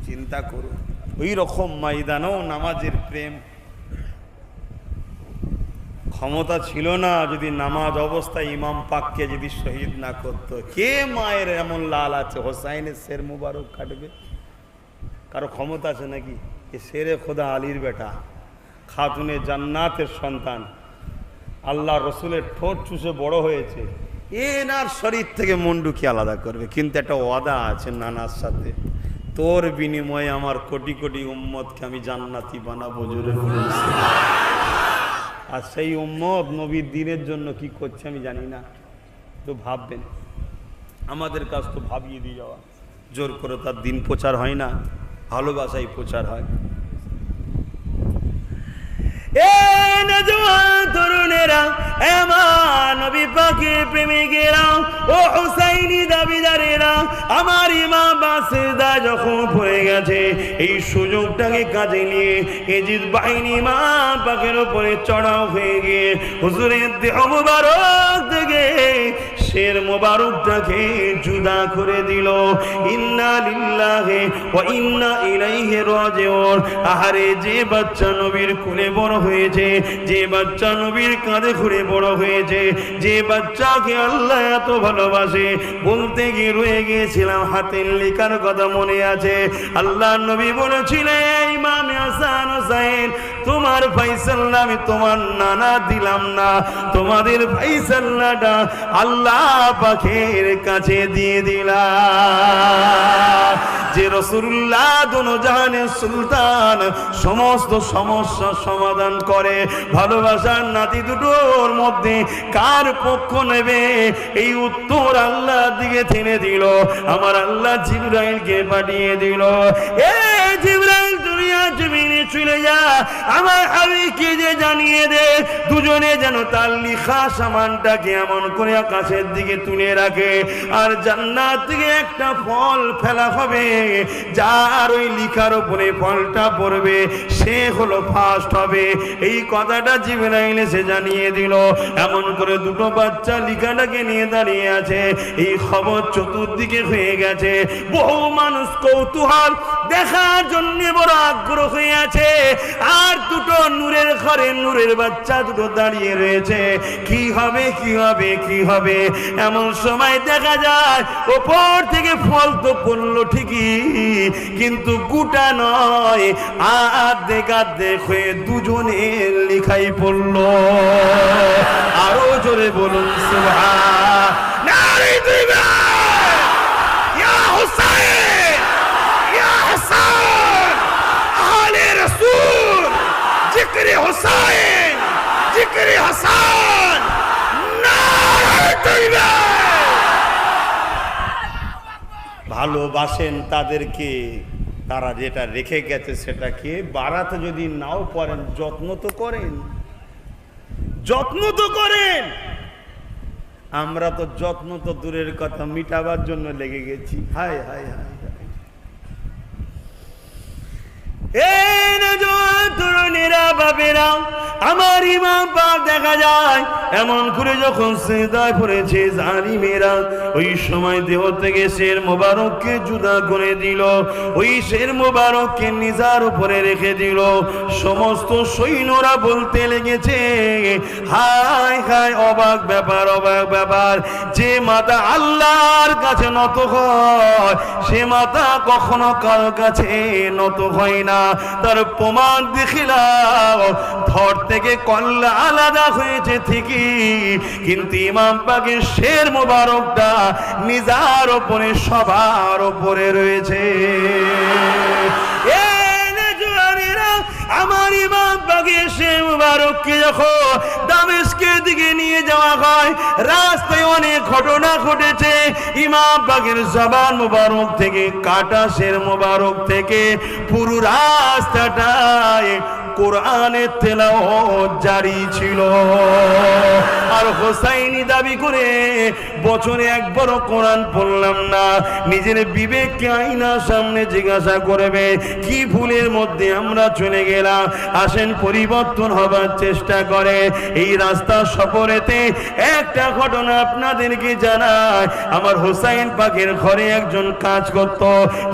চিন্তা করুন, ওই রকম ময়দানেও নামাজের প্রেম। ক্ষমতা ছিল না যদি নামাজ অবস্থায় ইমাম পাককে যদি শহীদ না করতো। কে মায়ের এমন লাল আছে হোসাইনের শের মুবারক কাটবে? কারো ক্ষমতা আছে নাকি? এ শেরে খোদা আলীর বেটা, খাতুনে জান্নাতের সন্তান, আল্লাহ রসুলের ঠোঁট চুষে বড় হয়েছে, এনার শরীর থেকে মুন্ডুকি আলাদা করবে, কিন্তু একটা ওয়াদা আছে নানার সাথে, তোর বিনিময়ে আমার কোটি কোটি উম্মতকে আমি জান্নাতি বানাবো। জোরে বলুন। আর সেই উম্মত নবীর দিনের জন্য কি করছে আমি জানি না, তো ভাববেন। আমাদের কাজ তো ভাবিয়ে দিয়ে যাওয়া, জোর করে তার দিন প্রচার হয় না, ভালোবাসাই প্রচার হয়। তরুণেরা, আমার নবী পাকের প্রেমিকেরা, ও হুসাইনি দাবিদারেরা, আমার ইমাম বাসেদা যখন পড়ে গেছে, এই সুযোগটাকে কাজে নিয়ে এজিদ বাহিনী ইমাম পাকের উপরে চড়াও হয়ে গিয়ে হুজুরের দেহ মুবারক থেকে শের মোবারকটাকে জুদা করে দিল। ইন্না লিল্লাহি ওয়া ইন্না ইলাইহি রাজিউন। আহারে, যে বাচ্চা নবীর কোলে বড় হয়েছে, যে বাচ্চা নবীর কাঁধে ঘুরে বড় হয়েছে, যে বাচ্চাকে আল্লাহ এত ভালোবাসে, বলতে গিয়ে রয়ে গিয়েছিলাম হাতের লেখার কথা মনে আছে। আল্লাহ নবী বলেছিলেন, ইমাম হাসান হোসেন, তোমার ফাইসালা আমি তোমার নানা দিলাম না, তোমাদের ফাইসালাটা আল্লাহ পাকের কাছে দিয়ে দিলাম। যে রাসূলুল্লাহ দোনো জাহানের সুলতান, সমস্ত সমস্যার সমাধান করে। ভালোবাসার নাতি দুটোর মধ্যে কার পক্ষ নেবে, এই উত্তর আল্লাহর দিকে টেনে দিল। আমার আল্লাহ জিবরাইলকে পাঠিয়ে দিল, এ জিবরাইল দুনিয়া জমিনে চলে যা, আমার হাবিবকে যে জানিয়ে দে, দুজনে যেন তার লিখা সামানটাকে এমন করে আকাশের দিকে তুলে রাখে, আর জান্নাত থেকে একটা ফল ফেলা হবে, যার ওই লিখার উপরে ফলটা পড়বে সে হলো ফার্স্ট হবে। এই কথাটা জিবরাইল এসে জানিয়ে দিল। এমন করে দুটো বাচ্চা লিখাটাকে নিয়ে দাঁড়িয়ে আছে। এই খবর চতুর্দিকে হয়ে গেছে। বহু মানুষ কৌতূহল দেখার জন্য বড় আগ্রহ হয়ে আছে। আর দুটো নূরের ঘরে নূরের বাচ্চা দুটো দাঁড়িয়ে রয়েছে। কি হবে, কি হবে, কি হবে? এমন সময় দেখা যায় ওপর থেকে ফল তো পড়লো ঠিকই, কিন্তু গোটা নয়, আর্ধেক আর্ধেক হয়ে দুজনের লেখাই পড়লো। আরো জোরে বলুন সুবহানাল্লাহ। ইয়া হুসাইন, ইয়া হাসান, আহলে রাসূল, জিকরে হুসাইন, জিকরে হাসান, নারে তাকবীর। ভালোবাসেন তাদেরকে, তারা যেটা রেখে গেছে সেটাকে বাড়াতে যদি নাও পারেন, যত্ন তো করেন, যত্ন তো করেন। আমরা তো যত্ন তো দূরের কথা, মিটাবার জন্য লেগে গেছি। হায় হায় হায় হায়। তরুণীরা, বাবেরা, আমার ইমাম পাক দেখা যায় এমন করে যখন সিজদায় পড়েছে জালিমেরা, ওই সময় দেহ থেকে শের মোবারককে জুদা করে দিল। ওই শের মোবারককে নিজার উপরে রেখে দিল। সমস্ত সৈন্যরা বলতে লেগেছে, হায় হায়, অবাক ব্যাপার, অবাক ব্যাপার। যে মাথা আল্লাহর কাছে নত হয়, সে মাথা কখনো কারো কাছে নত হয় না। তার প্রমাণ দেখিলাম, ধর থেকে কল্লা আলাদা হয়েছে ঠিকই, কিন্তু ইমাম পাকের শের মোবারকটা নিজার ওপরে, সবার ওপরে রয়েছে। আমার ইমাম পাকের শের মোবারককে যখন দামেস্কের দিকে নিয়ে যাওয়া হয়, রাস্তায় অনেক ঘটনা ঘটেছে। ইমাম পাকের জবান মোবারক থেকে, কাটা শের মোবারক থেকে পুরো রাস্তাটায় কোরআনের তেলাওয়াত জারি ছিল। আর হোসাইনি দাবি করে, বছরে একবারও কোরআন পড়লাম না। নিজের বিবেককে আয়নার সামনে জিজ্ঞাসা করবে, কি ভুলের মধ্যে আমরা চলে গেলাম। আসেন পরিবর্তন হবার চেষ্টা করে। এই রাস্তা সফরেতে একটা ঘটনা আপনাদেরকে জানায়। আমার হোসাইন পাকের ঘরে একজন কাজ করত,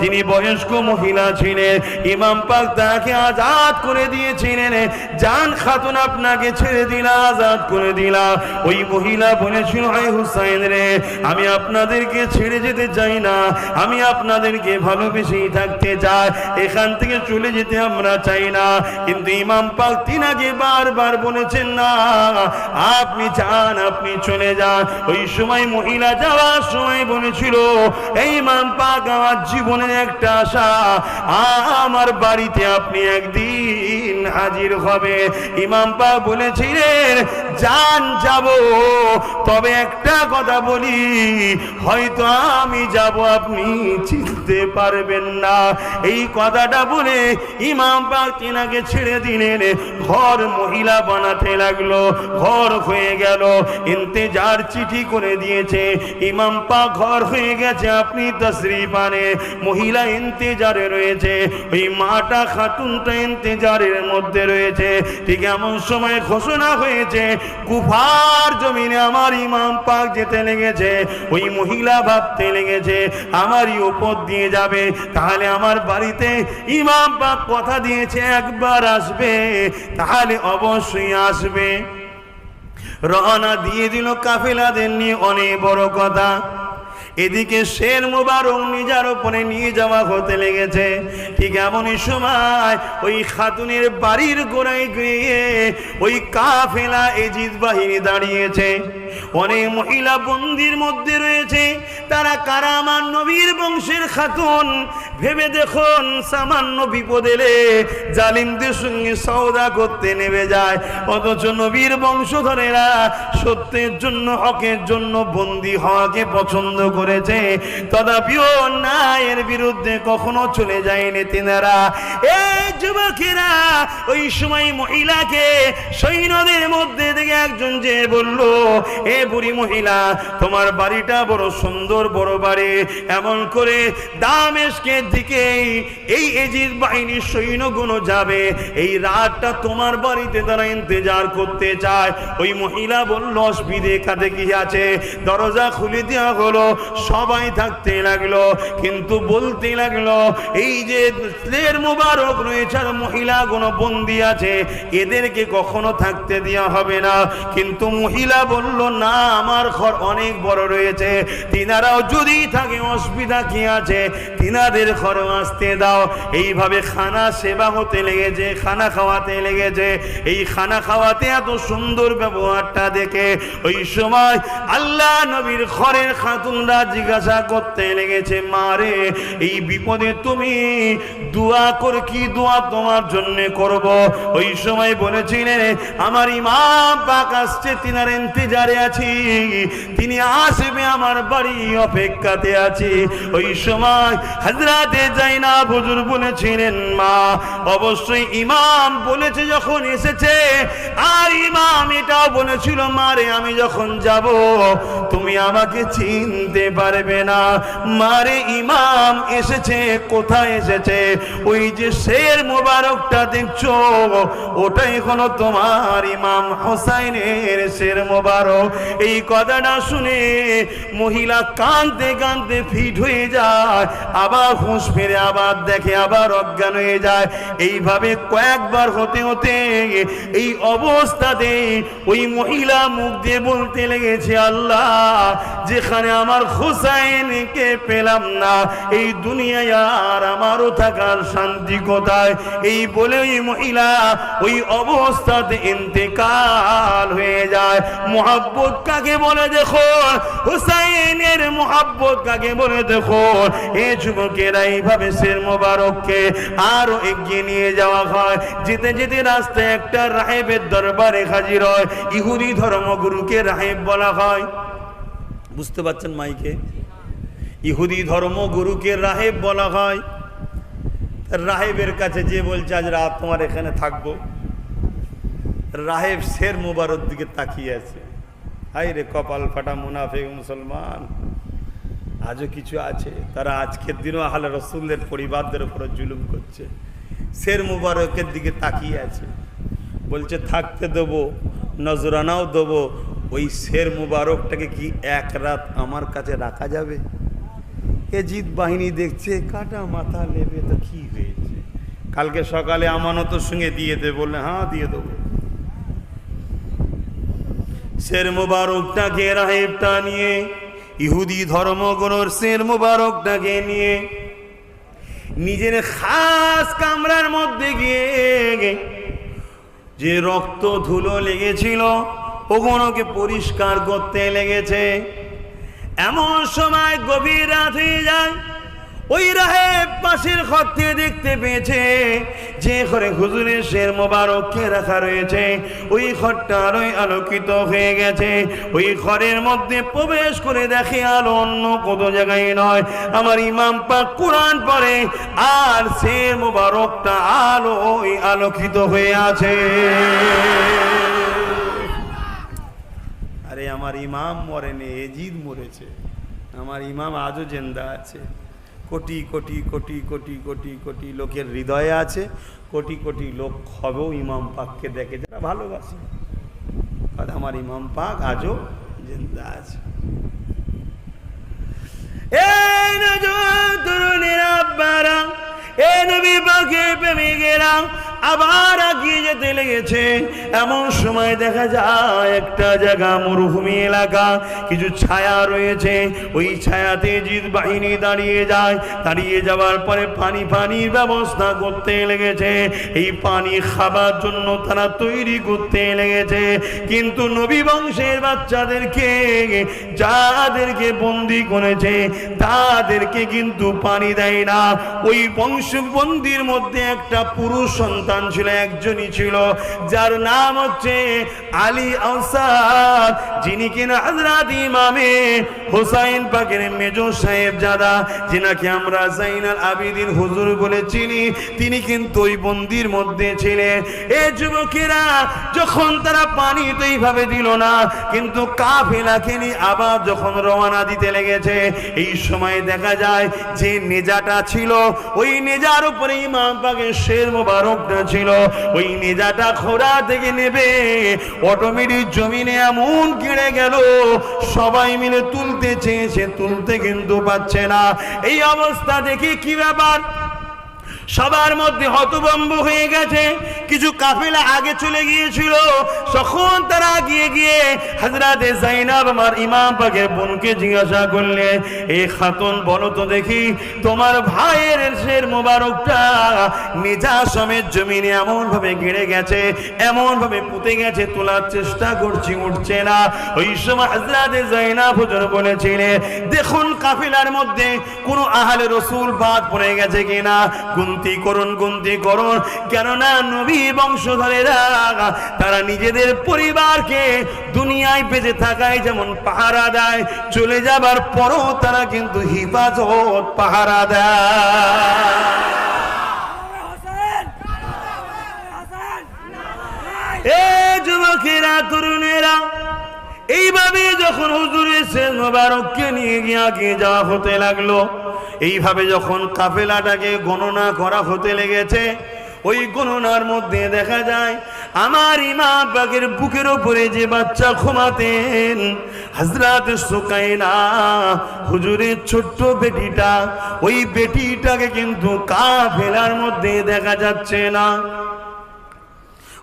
যিনি বয়স্ক মহিলা ছিলেন। ইমাম পাক তাকে আজাদ করে দিয়েছিলেন, জান খাতুন আপনাকে ছেড়ে দিলাম, আজাদ করে দিলাম। ওই মহিলা বলেছিল, হে হুসাইন রে, আমি আপনাদেরকে ছেড়ে যেতে চাই না, আমি আপনাদেরকে ভালোবেসেই থাকতে চাই, এখান থেকে চলে যেতে আমরা চাই না। কিন্তু ইমাম পাক তিনাকে বারবার বলেছেন, না, আপনি যান, আপনি চলে যান। ওই সময় মহিলা যাওয়ার সময় বলেছিল, এই ইমাম পাক, আমার জীবনের একটা আশা, আমার বাড়িতে আপনি একদিন হাজির হবে। ইমাম পাক বলেছিলেন, জান, যাব, তবে একটা কথা বলি, হয়তো আমি যাব, আপনি চিনতে পারবেন না। এই কথাটা বলে ইমাম পাক তিনাকে ছেড়ে দিলেন। ঘর মহিলা বানাতে লাগলো, ঘর হয়ে গেল। ইন্তেজার চিঠি করে দিয়েছে, ইমাম পাক ঘর হয়ে গেছে, আপনি তশরিফ আনে। মহিলা ইন্তেজারে রয়েছে, ওই মাটা খাতুনটা ইন্তেজারের মধ্যে রয়েছে। ঠিক এমন সময় ঘোষণা হয়েছে কুফার জমিনে আমার ইমাম পাক যেতে লেগেছে। ওই মহিলা ভাবতে লেগেছে আমারই উপর দিয়ে যাবে, তাহলে আমার বাড়িতে ইমাম পাক কথা দিয়েছে একবার আসবে, তাহলে অবশ্যই আসবে। রওনা দিয়ে দিল কাফেলাদের নিয়ে, অনেক বড় কথা। এদিকে শের মুবারক নিজার উপরে নিয়ে যাওয়া হতে লেগেছে। ঠিক এমনই সময় ওই খাতুনের বাড়ির গোড়ায় গিয়ে ওই কাফেলা এজিদ বাহিনী দাঁড়িয়েছে। অনেক মহিলা বন্দির মধ্যে রয়েছে। তারা কারা? আমার নবীর বংশের খাতুন। ভেবে দেখুন, সামান্য বিপদ এলে জালিমদের সঙ্গে সওদা করতে নেমে যায়, অথচ নবীর বংশধরেরা সত্যের জন্য, হকের জন্য বন্দী হওয়াকে পছন্দ করেছে। তথাপিও ন্যায়ের বিরুদ্ধে কখনো চলে যায়নি তিনারা। এই যুবকেরা ওই সময় মহিলাকে সৈন্যদের মধ্যে থেকে একজন যে বলল, এ বুড়ি মহিলা, তোমার বাড়িটা বড় সুন্দর বড় বাড়ি, এমন করে দামেস্কের দিকে এই এজিদ বাহিনীর সৈন্যগুলো যাবে, এই রাতটা তোমার বাড়িতে তারা ইন্তজার করতে চায়। ওই মহিলা বলল, অসুবিধে কাছে কি আছে? দরজা খুলে দেওয়া হলো। সবাই থাকতে লাগলো, কিন্তু বলতে লাগলো, এই যে শের মুবারক রয়েছে আর মহিলাগুলো বন্দী আছে, এদেরকে কখনো থাকতে দেওয়া হবে না। কিন্তু মহিলা বলল, না, আমার ঘর অনেক বড় রয়েছে, তিনারাও যদি থাকে অসুবিধা কি আছে, তিনাদের ঘরে আসতে দাও। এইভাবে খানা সেবা হতে লেগেছে, খানা খাওয়াতে লেগেছে। এই খানা খাওয়াতে এত সুন্দর ব্যবহারটা দেখে ওই সময় আল্লাহ নবীর ঘরের খাতুনরা জিজ্ঞাসা করতে লেগেছে, মারে, এই বিপদে তুমি দোয়া করে, কি দোয়া তোমার জন্য করব? ওই সময় বলেছিলেন, আমার ইমাম পাক আসছে, তিনার ইন্তজারে আছি, তিনি আসবে, আমার বাড়ি অপেক্ষাতে আছি। ওই সময় হযরতে যায়েনব হুজুর বলেছিলেন, মা, অবশ্যই ইমাম বলেছে যখন এসেছে। আর ইমাম এটাও বলেছিল, মারে, আমি যখন যাব তুমি আমাকে চিনতে পারবে না। মারে, ইমাম এসেছে, কোথায় এসেছে? ওই যে শের মুবারকটা দেখছো, ওটাই হলো তোমার ইমাম হোসাইনের শের মুবারক। এই কথাটা শুনে মহিলা কাঁদতে কাঁদতে ফিট হয়ে যায়, আবার হুঁশ ফিরে, আবার দেখে, আবার অজ্ঞান হয়ে যায়। এইভাবে কয়েকবার হতে হতে এই অবস্থাতে ওই মহিলা মুখ দিয়ে বলতে লেগেছে, আল্লাহ, যেখানে আমার হোসাইনকে পেলাম না, এই দুনিয়ায় আর আমারও থাকার শান্তি কোথায়? এই বলে ওই মহিলা ওই অবস্থাতে ইন্তেকাল হয়ে যায়। মোহাব্বত কাকে বলে দেখো, হুসাইনের মোহাব্বত কাকে বলে দেখো। এই যুবকেরা এইভাবে শের মুবারককে আরো এগিয়ে নিয়ে যাওয়া হয়। যেতে যেতে রাস্তায় একটা রাহেবের দরবারে হাজির হয়। ইহুদি ধর্মগুরুকে রাহেব বলা হয়, বুঝতে পারছেন মাইকে? ইহুদি ধর্মগুরুকে রাহেব বলা হয়। রাহেবের কাছে যে বলছে, আজ রাত তোমার এখানে থাকবো। রাহেব শের মুবারক দিকে তাকিয়ে আছে, হাই রে কপাল ফাটা মুনাফিক মুসলমান, আজও কিছু আছে, তারা আজকের দিনও আহলে রসুলের পরিবারদের উপর জুলুম করছে। শের মুবারকের দিকে তাকিয়ে আছে, বলছে থাকতে দেবো, নজরানাও দেবো। ওই শের মুবারকটাকে কি এক রাত আমার কাছে রাখা যাবে? এজিদ বাহিনী দেখছে, কাটা মাথা নেবে, তো কি হয়েছে, কালকে সকালে আমানতের সঙ্গে দিয়ে দেবে। বললে, হ্যাঁ, দিয়ে দেবো। শের মুবারকটাকে, রাহেবটা নিয়ে, ইহুদি ধর্মগুরুর শের মুবারকটাকে নিয়ে নিজের খাস কামরার মধ্যে গিয়ে যে রক্ত ধুলো লেগেছিল ওগুলোকে পরিষ্কার করতে লেগেছে। এমন সময় গভীর রাত হয়ে যায়। ওই রাহেব পাশের ঘর থেকে দেখতে পেয়েছে যে ঘরে হুজুরের শের মোবারককে রাখা রয়েছে, ওই ঘরটা আলোয় আলোকিত হয়ে গেছে। ওই ঘরের মধ্যে প্রবেশ করে দেখে আলো অন্য কত জায়গায় নয়, আমার ইমাম পাক কোরআন পড়ে, আর শের মোবারকটা আলোয় আলোকিত হয়ে আছে। আরে আমার ইমাম মরেনি, এজিদ মরেছে, আমার ইমাম আজও জিন্দা আছে। কোটি কোটি কোটি কোটি কোটি কোটি লোকের হৃদয়ে আছে, কোটি কোটি লোক হবেও ইমাম পাককে দেখে যারা ভালোবাসে। আর আমার ইমাম পাক আজও জিন্দা আছে। এই নজওয়ান তরুণেরা, আব্বারা, এই নবী পাকের প্রেমিকেরা আবার এগিয়ে যেতে লেগেছে। এমন সময় দেখা যায় একটা জায়গা মরুভূমি এলাকা, কিছু ছায়া রয়েছে, ওই ছায়াতে জিদ বাহিনী দাঁড়িয়ে যায়। দাঁড়িয়ে যাওয়ার পরে পানির ব্যবস্থা করতে লেগেছে। এই পানি খাবার জন্য তারা তৈরি করতে লেগেছে। কিন্তু নবী বংশের বাচ্চাদেরকে, যাদেরকে বন্দি করেছে, তাদেরকে কিন্তু পানি দেয় না। ওই বংশবন্দির মধ্যে একটা পুরুষ সন্তান ছিল, একজনই ছিল, যার নাম হচ্ছে আলী আসাদ, যিনি কিনা হযরত ইমামে হুসাইন পাকের মেজো সাহেবজাদা, যিনাকে আমরা জাইনুল আবেদিন হুজুর বলে চিনি, তিনি কিন্তু ওই বন্দির মধ্যে ছিলেন। এই যুবকেরা যখন তারা পানি তো এইভাবে দিল না, কিন্তু কাফেলাকে নিয়ে আবার যখন রওনা দিতে লেগেছে, এই সময় দেখা যায় যে নেজাটা ছিল, ওই নেজার উপরে ইমাম পাকের শের মোবারকটা ছিল, ওই নেজাটা খোরা থেকে নেবে অটোমেটিক জমিনে এমন কেড়ে গেল, সবাই মিলে তুলতে চেয়েছে, তুলতে কিন্তু পারছে না। এই অবস্থা দেখে কি ব্যাপার, সবার মধ্যে হতভম্ব হয়ে গেছে। কিছু কাফেলা আগে চলে গিয়েছিল, তখন তারা গিয়ে গিয়ে হযরতে যায়েনব আমার ইমাম পাকের বোনকে জিজ্ঞাসা করলে, এই খাতুন বলো তো দেখি, তোমার ভাইয়ের শের মোবারকটা নেজা সমেত জমিনে এমন ভাবে গেড়ে গেছে, এমন ভাবে পুঁতে গেছে, তোলার চেষ্টা করছি, উঠছে না। ওই সময় হযরতে যায়েনব হুজুর বলেছিলেন, দেখুন কাফেলার মধ্যে কোনো আহলে রাসূল বাদ পড়ে গেছে কিনা, গুনতি করুন, কেননা নবী বংশধরেরা তারা নিজেদের পরিবারকে দুনিয়ায় বেঁচে থাকায় যেমন পাহারা দেয়, চলে যাবার পরও তারা কিন্তু হিফাজত পাহারা দেয়। এই যুবকেরা, তরুণেরা, এইভাবে যখন হুজুরের শের মোবারককে নিয়ে গিয়ে আগে যাওয়া হতে লাগলো, এইভাবে যখন কাফেলাটাকে গণনা করা হতে লেগেছে, ওই গণনার মধ্যে দেখা যায় আমার ইমাম পাকের বুকের উপরে যে বাচ্চা ঘুমাতেন হযরত সুকাইনা হুজুরের ছোট্ট বেটিটা, ওই বেটিটাকে কিন্তু কাফেলার মধ্যে দেখা যাচ্ছে না।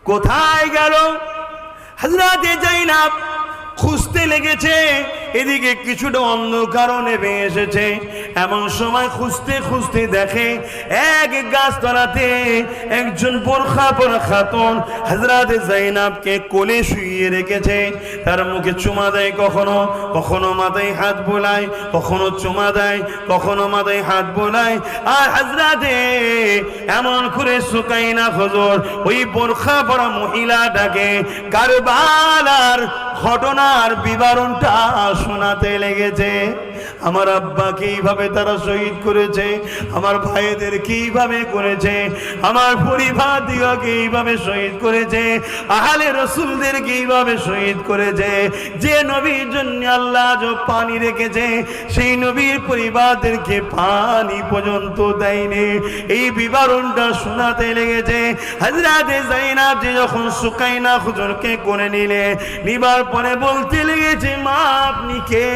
কোথায় গেল? হযরত যায়েনব খুঁজতে লেগেছে, এদিকে কিছুটা অন্ধকার নেমে এসেছে। এমন সময় খুঁজতে খুঁজতে দেখে এক গাছতলাতে একজন বোরখা পরা খাতুন হযরত যায়েনবকে কোলে শুইয়ে রেখেছে। তার মুখে চুমা দেয়, কখনো কখনো মাথায় হাত বোলায়, কখনো চুমা দেয়, কখনো মাথায় হাত বোলায়। আর হযরতে এমন করে সুকাইনা হুজুর ওই বোরখা পরা মহিলাটাকে কারবালার ঘটনার বিবরণটা শোনাতে লেগেছে। আমার আব্বাকে এইভাবে তারা শহীদ করেছে, আমার ভাইদের কিভাবে করেছে, আমার পরিবার দিগকে এইভাবে শহীদ করেছে, আহলে রাসূলদের কিভাবে শহীদ করেছে। যে নবীর জন্য আল্লাহ যে পানি রেখেছে, সেই নবীর পরিবারদেরকে পানি পর্যন্ত দেয়নি, এই বিবরণটা শোনাতে লেগেছে। হযরতে যায়েনব যে যখন সুকাইনা হুজুরকে কোলে নিবার পরে বলতে লেগেছে, মা আপনি কে?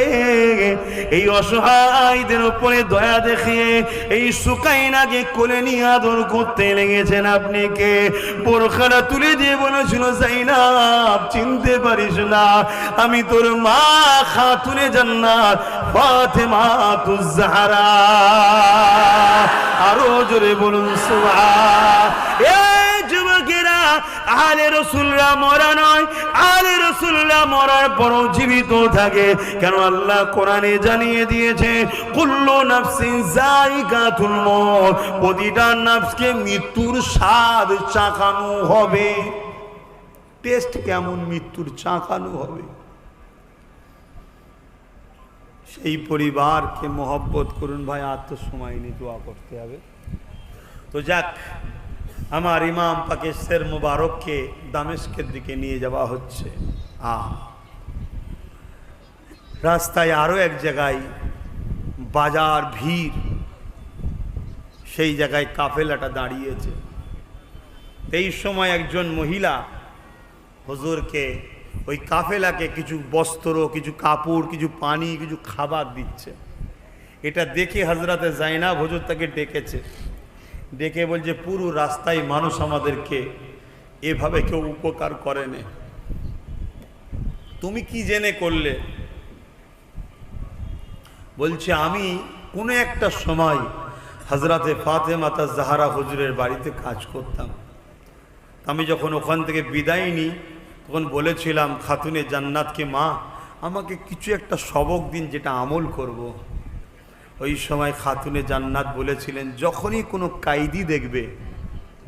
এই অসহায়দের উপরে দয়া দেখিয়ে এই সুকাইনাকে কোলে নিয়ে আদর করতে লেগেছেন, আপনি কে? বোরখাটা তুলে দিয়ে বলেছিল, যায়েনব চিনতে পারিস না, আমি তোর মা খাতুনে জান্নাত ফাতেমাতুজ জাহরা। আরো জোরে বলুন সুবহান। যুবকেরা, আহলে রাসূলরা মরা নয়, আহলে রাসূলরা মরার পরও জীবিত থাকে। কেন? আল্লাহ কোরআনে জানিয়ে দিয়েছে, কুল্লু নাফসিন যায়িকাতুল মউত, প্রতিটা নফসকে মৃত্যুর স্বাদ চাখানো হবে। টেস্ট কেমন? মৃত্যুর চাখানো হবে। সেই পরিবারকে মহব্বত করুন ভাই, আর তো সময় নেই, দোয়া করতে হবে। তো যাক, আমার ইমাম পাকের শের মুবারককে দামেস্কের দিকে নিয়ে যাওয়া হচ্ছে। রাস্তায় আরো এক জায়গায় বাজার ভিড়, সেই জায়গায় কাফেলাটা দাঁড়িয়েছে। এই সময় একজন মহিলা হুজুরকে, ওই কাফেলাকে কিছু বস্ত্র, কিছু কাপড়, কিছু পানি, কিছু খাবার দিচ্ছে। এটা দেখে হযরতে জাইনাব হুজুর তাকে ডেকেছে, ডেকে বলছে পুরো রাস্তায় মানুষ আমাদেরকে এভাবে কেউ উপকার করেনি, তুমি কি জেনে করলে? বলছে আমি কোনো একটা সময় হযরতে ফাতেমা জাহরা হুজুরের বাড়িতে কাজ করতাম। আমি যখন ওখান থেকে বিদায় নিই তখন বলেছিলাম খাতুনে জান্নাতকে, মা আমাকে কিছু একটা সবক দিন যেটা আমল করব। ওই সময় খাতুনে জান্নাত বলেছিলেন যখনই কোনো কায়দি দেখবে,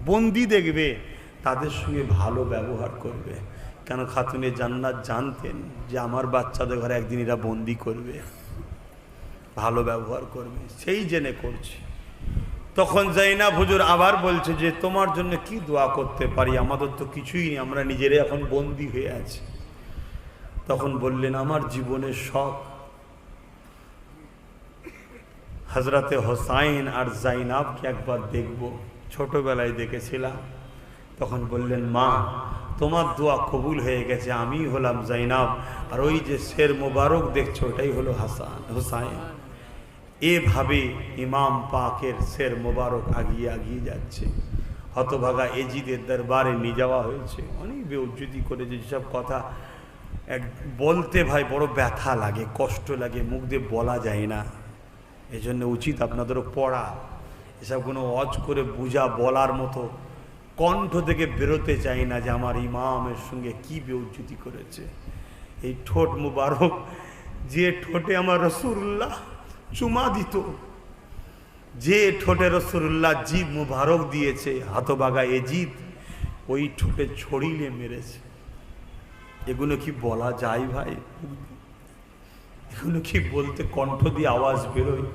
বন্দি দেখবে, তাদের সঙ্গে ভালো ব্যবহার করবে। কেন খাতুনে জান্নাত জানতেন যে আমার বাচ্চাদের ঘরে একদিন এরা বন্দি করবে, ভালো ব্যবহার করবে, সেই জেনে করছে। তখন জাইনাব হুজুর আবার বলছে যে তোমার জন্য কি দোয়া করতে পারি, আমাদের তো কিছুই নেই, আমরা নিজেরাই এখন বন্দি হয়ে আছি। তখন বললেন আমার জীবনের শখ হযরতে হোসাইন আর জাইনাবকে একবার দেখব, ছোটবেলায় দেখেছিলাম। তখন বললেন মা তোমার দোয়া কবুল হয়ে গেছে, আমি হলাম জাইনাব, আর ওই যে শের মোবারক দেখছো ওটাই হলো হোসাইন। এভাবে ইমাম পাকের শের মোবারক আগিয়ে আগিয়ে যাচ্ছে। হতভাগা এজিদের দরবারে নিয়ে যাওয়া হয়েছে, অনেক বেউজ্জতি করেছে, যেসব কথা বলতে ভাই বড় ব্যথা লাগে, কষ্ট লাগে, মুখ দিয়ে বলা যায় না। এজন্য উচিত আপনাদেরও পড়া, এসব কোনো ওয়াজ করে বুঝা বলার মতো কণ্ঠ থেকে বেরোতে চাই না যে আমার ইমামের সঙ্গে কি বেউজ্জতি করেছে। এই ঠোঁট মুবারক, যে ঠোঁটে আমার রাসূলুল্লাহ চুমা দিত, যে ঠোঁটে রাসূলুল্লাহ জিভ মুবারক দিয়েছে, হতভাগা এজিদ ওই ঠোঁটে ছড়িয়ে মেরেছে। এগুলো কি বলা যায় ভাই? এগুলো কি বলতে কণ্ঠ দিয়ে আওয়াজ বেরোয়?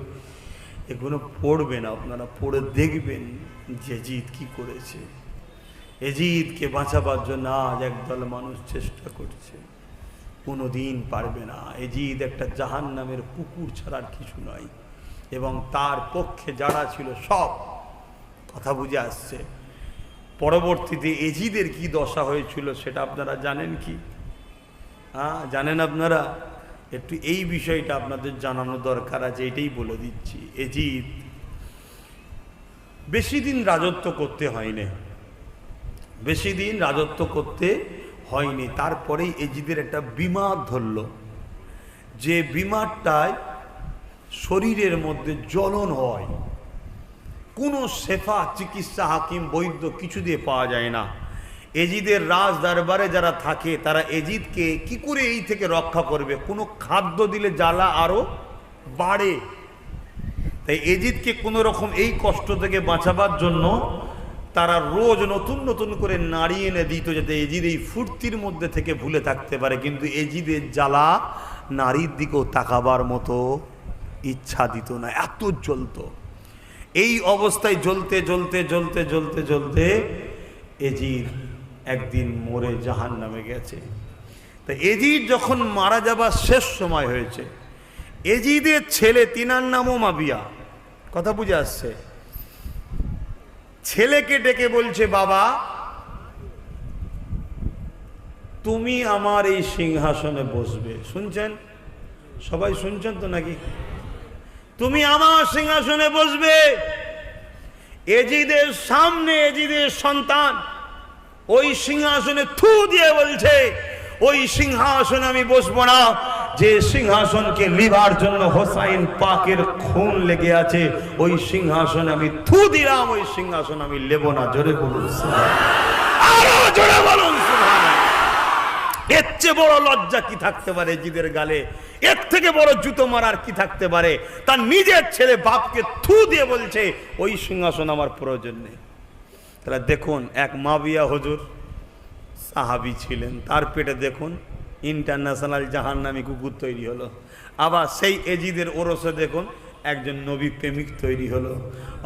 এগুলো পড়বেন, আপনারা পড়ে দেখবেন যে এজিদ কি করেছে। এজিদকে বাঁচাবার জন্য আজ একদল মানুষ চেষ্টা করছে, কোনোদিন পারবে না। এজিদ একটা জাহান্নামের কুকুর ছাড়ার কিছু নয়, এবং তার পক্ষে যারা ছিল সব কথা বুঝে আসছে। পরবর্তীতে এজিদের কি দশা হয়েছিল সেটা আপনারা জানেন কি? জানেন আপনারা? একটু এই বিষয়টা আপনাদের জানানো দরকার আছে, এটাই বলে দিচ্ছি। এজিদ বেশি দিন রাজত্ব করতে হয়নি, বেশি দিন রাজত্ব করতে হয়নি। তারপরেই এজিদের একটা বিমার ধরল, যে বিমারটায় শরীরের মধ্যে জ্বলন হয়, কোনো শেফা, চিকিৎসা, হাকিম, বৈদ্য কিছু দিয়ে পাওয়া যায় না। এজিদের রাজ দরবারে যারা থাকে তারা এজিদকে কি করে এই থেকে রক্ষা করবে? কোনো খাদ্য দিলে জ্বালা আরো বাড়ে। তাই এজিদকে কোনো রকম এই কষ্ট থেকে বাঁচাবার জন্য তারা রোজ নতুন নতুন করে নাড়ি এনে দিত, যাতে এজিদ এই ফুর্তির মধ্যে থেকে ভুলে থাকতে পারে। কিন্তু এজিদের জ্বালা নারীর দিকেও তাকাবার মতো ইচ্ছা দিত না, এত জ্বলত। এই অবস্থায় জ্বলতে জ্বলতে জ্বলতে জ্বলতে জ্বলতে এজিদ একদিন মরে জাহান্নামে গেছে। তা এজিদ যখন মারা যাবার শেষ সময় হয়েছে, এজিদের ছেলে, তিনার নামও মাবিয়া, কথা বুঝে আসছে, ছেলেকে ডেকে বলছে বাবা তুমি আমার এই সিংহাসনে বসবে। শুনছেন সবাই? শুনছেন তো নাকি? তুমি আমার সিংহাসনে বসবে। এজিদের সামনে এজিদের সন্তান ওই সিংহাসনে থু দিয়ে বলছে ওই সিংহাসনে আমি বসবো না, যে সিংহাসনকে লিবার জন্য হোসাইন পাকের খুন লেগে আছে, ওই সিংহাসনে আমি থু দিলাম, ওই সিংহাসন আমি নেব না। জোরে বলুন আরো জোরে বলুন সুবহানাল্লাহ। এর চেয়ে বড় লজ্জা কি থাকতে পারে এজিদের গালে? এর থেকে বড় জুতো মারার কি থাকতে পারে? তার নিজের ছেলে বাপকে থু দিয়ে বলছে ওই সিংহাসন আমার প্রয়োজন নেই। তাহলে দেখুন, এক মাবিয়া হুজুর সাহাবী ছিলেন, তার পেটে দেখুন ইন্টারন্যাশনাল জাহান্নামী কুকুর তৈরি হলো। আবার সেই এজিদের ওরসে দেখুন একজন নবী প্রেমিক তৈরি হলো।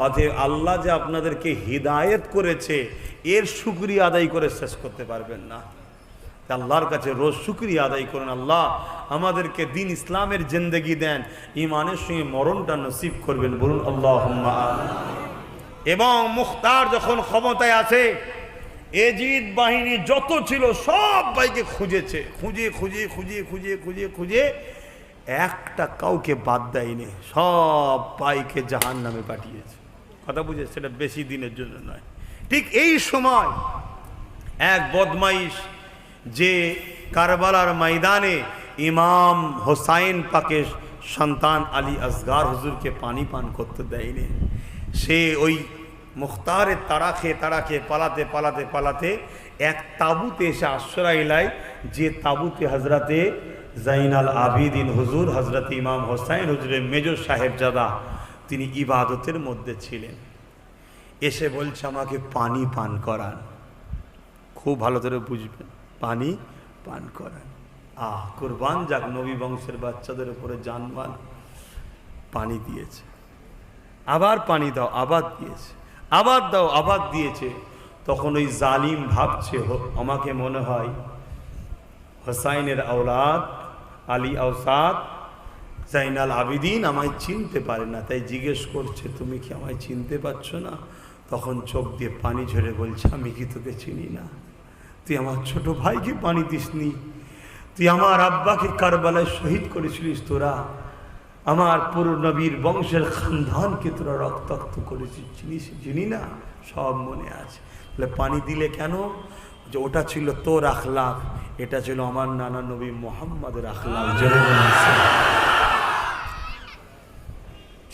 অতএব আল্লাহ যে আপনাদেরকে হিদায়েত করেছে, এর শুকরিয়া আদায় করে শেষ করতে পারবেন না। আল্লাহর কাছে রোজ শুকরিয়া আদায় করুন, আল্লাহ আমাদেরকে দিন ইসলামের জিন্দেগি দেন, ইমানের সঙ্গে মরণটা নসিব করবেন। বলুন আল্লাহুম্মা আমিন। এবং মুখতার যখন ক্ষমতায় আছে, এজিদ বাহিনী যত ছিল সব ভাইকে খুঁজেছে, খুঁজে খুঁজে খুঁজে খুঁজে খুঁজে খুঁজে একটা কাউকে বাদ দেয়নি, সব ভাইকে জাহান্নামে পাঠিয়েছে। কথা বুঝে, সেটা বেশি দিনের জন্য নয়। ঠিক এই সময় এক বদমাইশ, যে কারবালার ময়দানে ইমাম হোসাইন পাকের সন্তান আলী আসগার হুজুরকে পানি পান করতে দেয়নি, সে ওই মুখতারের তাড়া খেয়ে পালাতে পালাতে পালাতে এক তাবুতে এসে আশ্রয় নেয়, যে তাবুতে হজরতে জাইনাল আবিদিন হুজুর, হজরত ইমাম হোসাইন হুজুরের মেজর সাহেবজাদা, তিনি ইবাদতের মধ্যে ছিলেন। এসে বলছে আমাকে পানি পান করান। খুব ভালো করে বুঝবেন, পানি পান করান। কুরবান যাক নবী বংশের বাচ্চাদের উপরে জানমাল। পানি দিয়েছে, আবার পানি দাও, আবার দিয়েছে, আবার দাও, আবার দিয়েছে। তখন ওই জালিম ভাবছে, আমাকে মনে হয় হোসাইনের আওলাদ আলী আওসাদ জাইনাল আবিদিন আমায় চিনতে পারে না, তাই জিজ্ঞেস করছে তুমি কি আমায় চিনতে পারছো না? তখন চোখ দিয়ে পানি ঝরে বলছে, আমি কি তোকে চিনি না? তুই আমার ছোট ভাইকে পানি দিসনি, তুই আমার আব্বাকে কারবালায় শহীদ করেছিলিস, তোরা আমার পুরো নবীর বংশের খানদানকে তোরা রক্তাক্ত করেছিস, চিনিস? চিনি না, সব মনে আছে। বলে পানি দিলে কেন? যে ওটা ছিল তোর আখলাক, এটা ছিল আমার নানা নবী মোহাম্মদের আখলাক।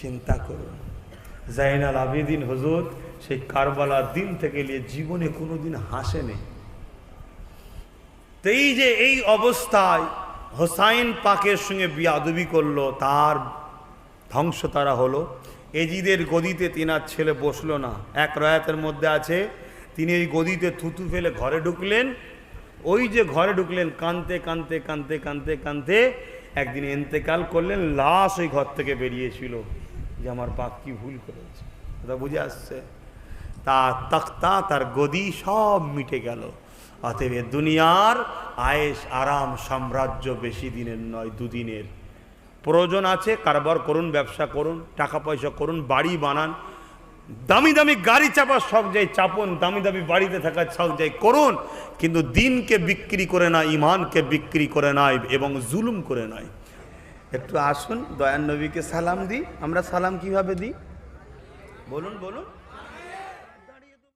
চিন্তা করুন, জাইনাল আবিদিন হুজুর সেই কারবালার দিন থেকে নিয়ে জীবনে কোনোদিন হাসেনি। তো এই যে এই অবস্থায় হোসাইন পাকের সঙ্গে বিয়াদবি করলো, তার ধ্বংস তারা হলো। এজিদের গদিতে তিনার ছেলে বসলো না। এক রায়াতের মধ্যে আছে, তিনি এই গদিতে থুতু ফেলে ঘরে ঢুকলেন। ওই যে ঘরে ঢুকলেন, কানতে কানতে কানতে কানতে কানতে একদিন ইন্তেকাল করলেন। লাশ ওই ঘর থেকে বেরিয়েছিল, যে আমার বাপ কি ভুল করেছে। কথা বুঝে আসছে? তার তক্তা, তার গদি সব মিটে গেল। অতএব দুনিয়ার আয়েশ আরাম সাম্রাজ্য বেশি দিনের নয়, দুদিনের। প্রয়োজন আছে কারবার করুন, ব্যবসা করুন, টাকা পয়সা করুন, বাড়ি বানান, দামি দামি গাড়ি চাপার শখ যায় চাপুন, দামি দামি বাড়িতে থাকার শখ যায় করুন, কিন্তু দিনকে বিক্রি করে না, ইমানকে বিক্রি করে নয় এবং জুলুম করে নয়। একটু আসুন দয়ান নবীকে সালাম দিই। আমরা সালাম কিভাবে দিই বলুন বলুন।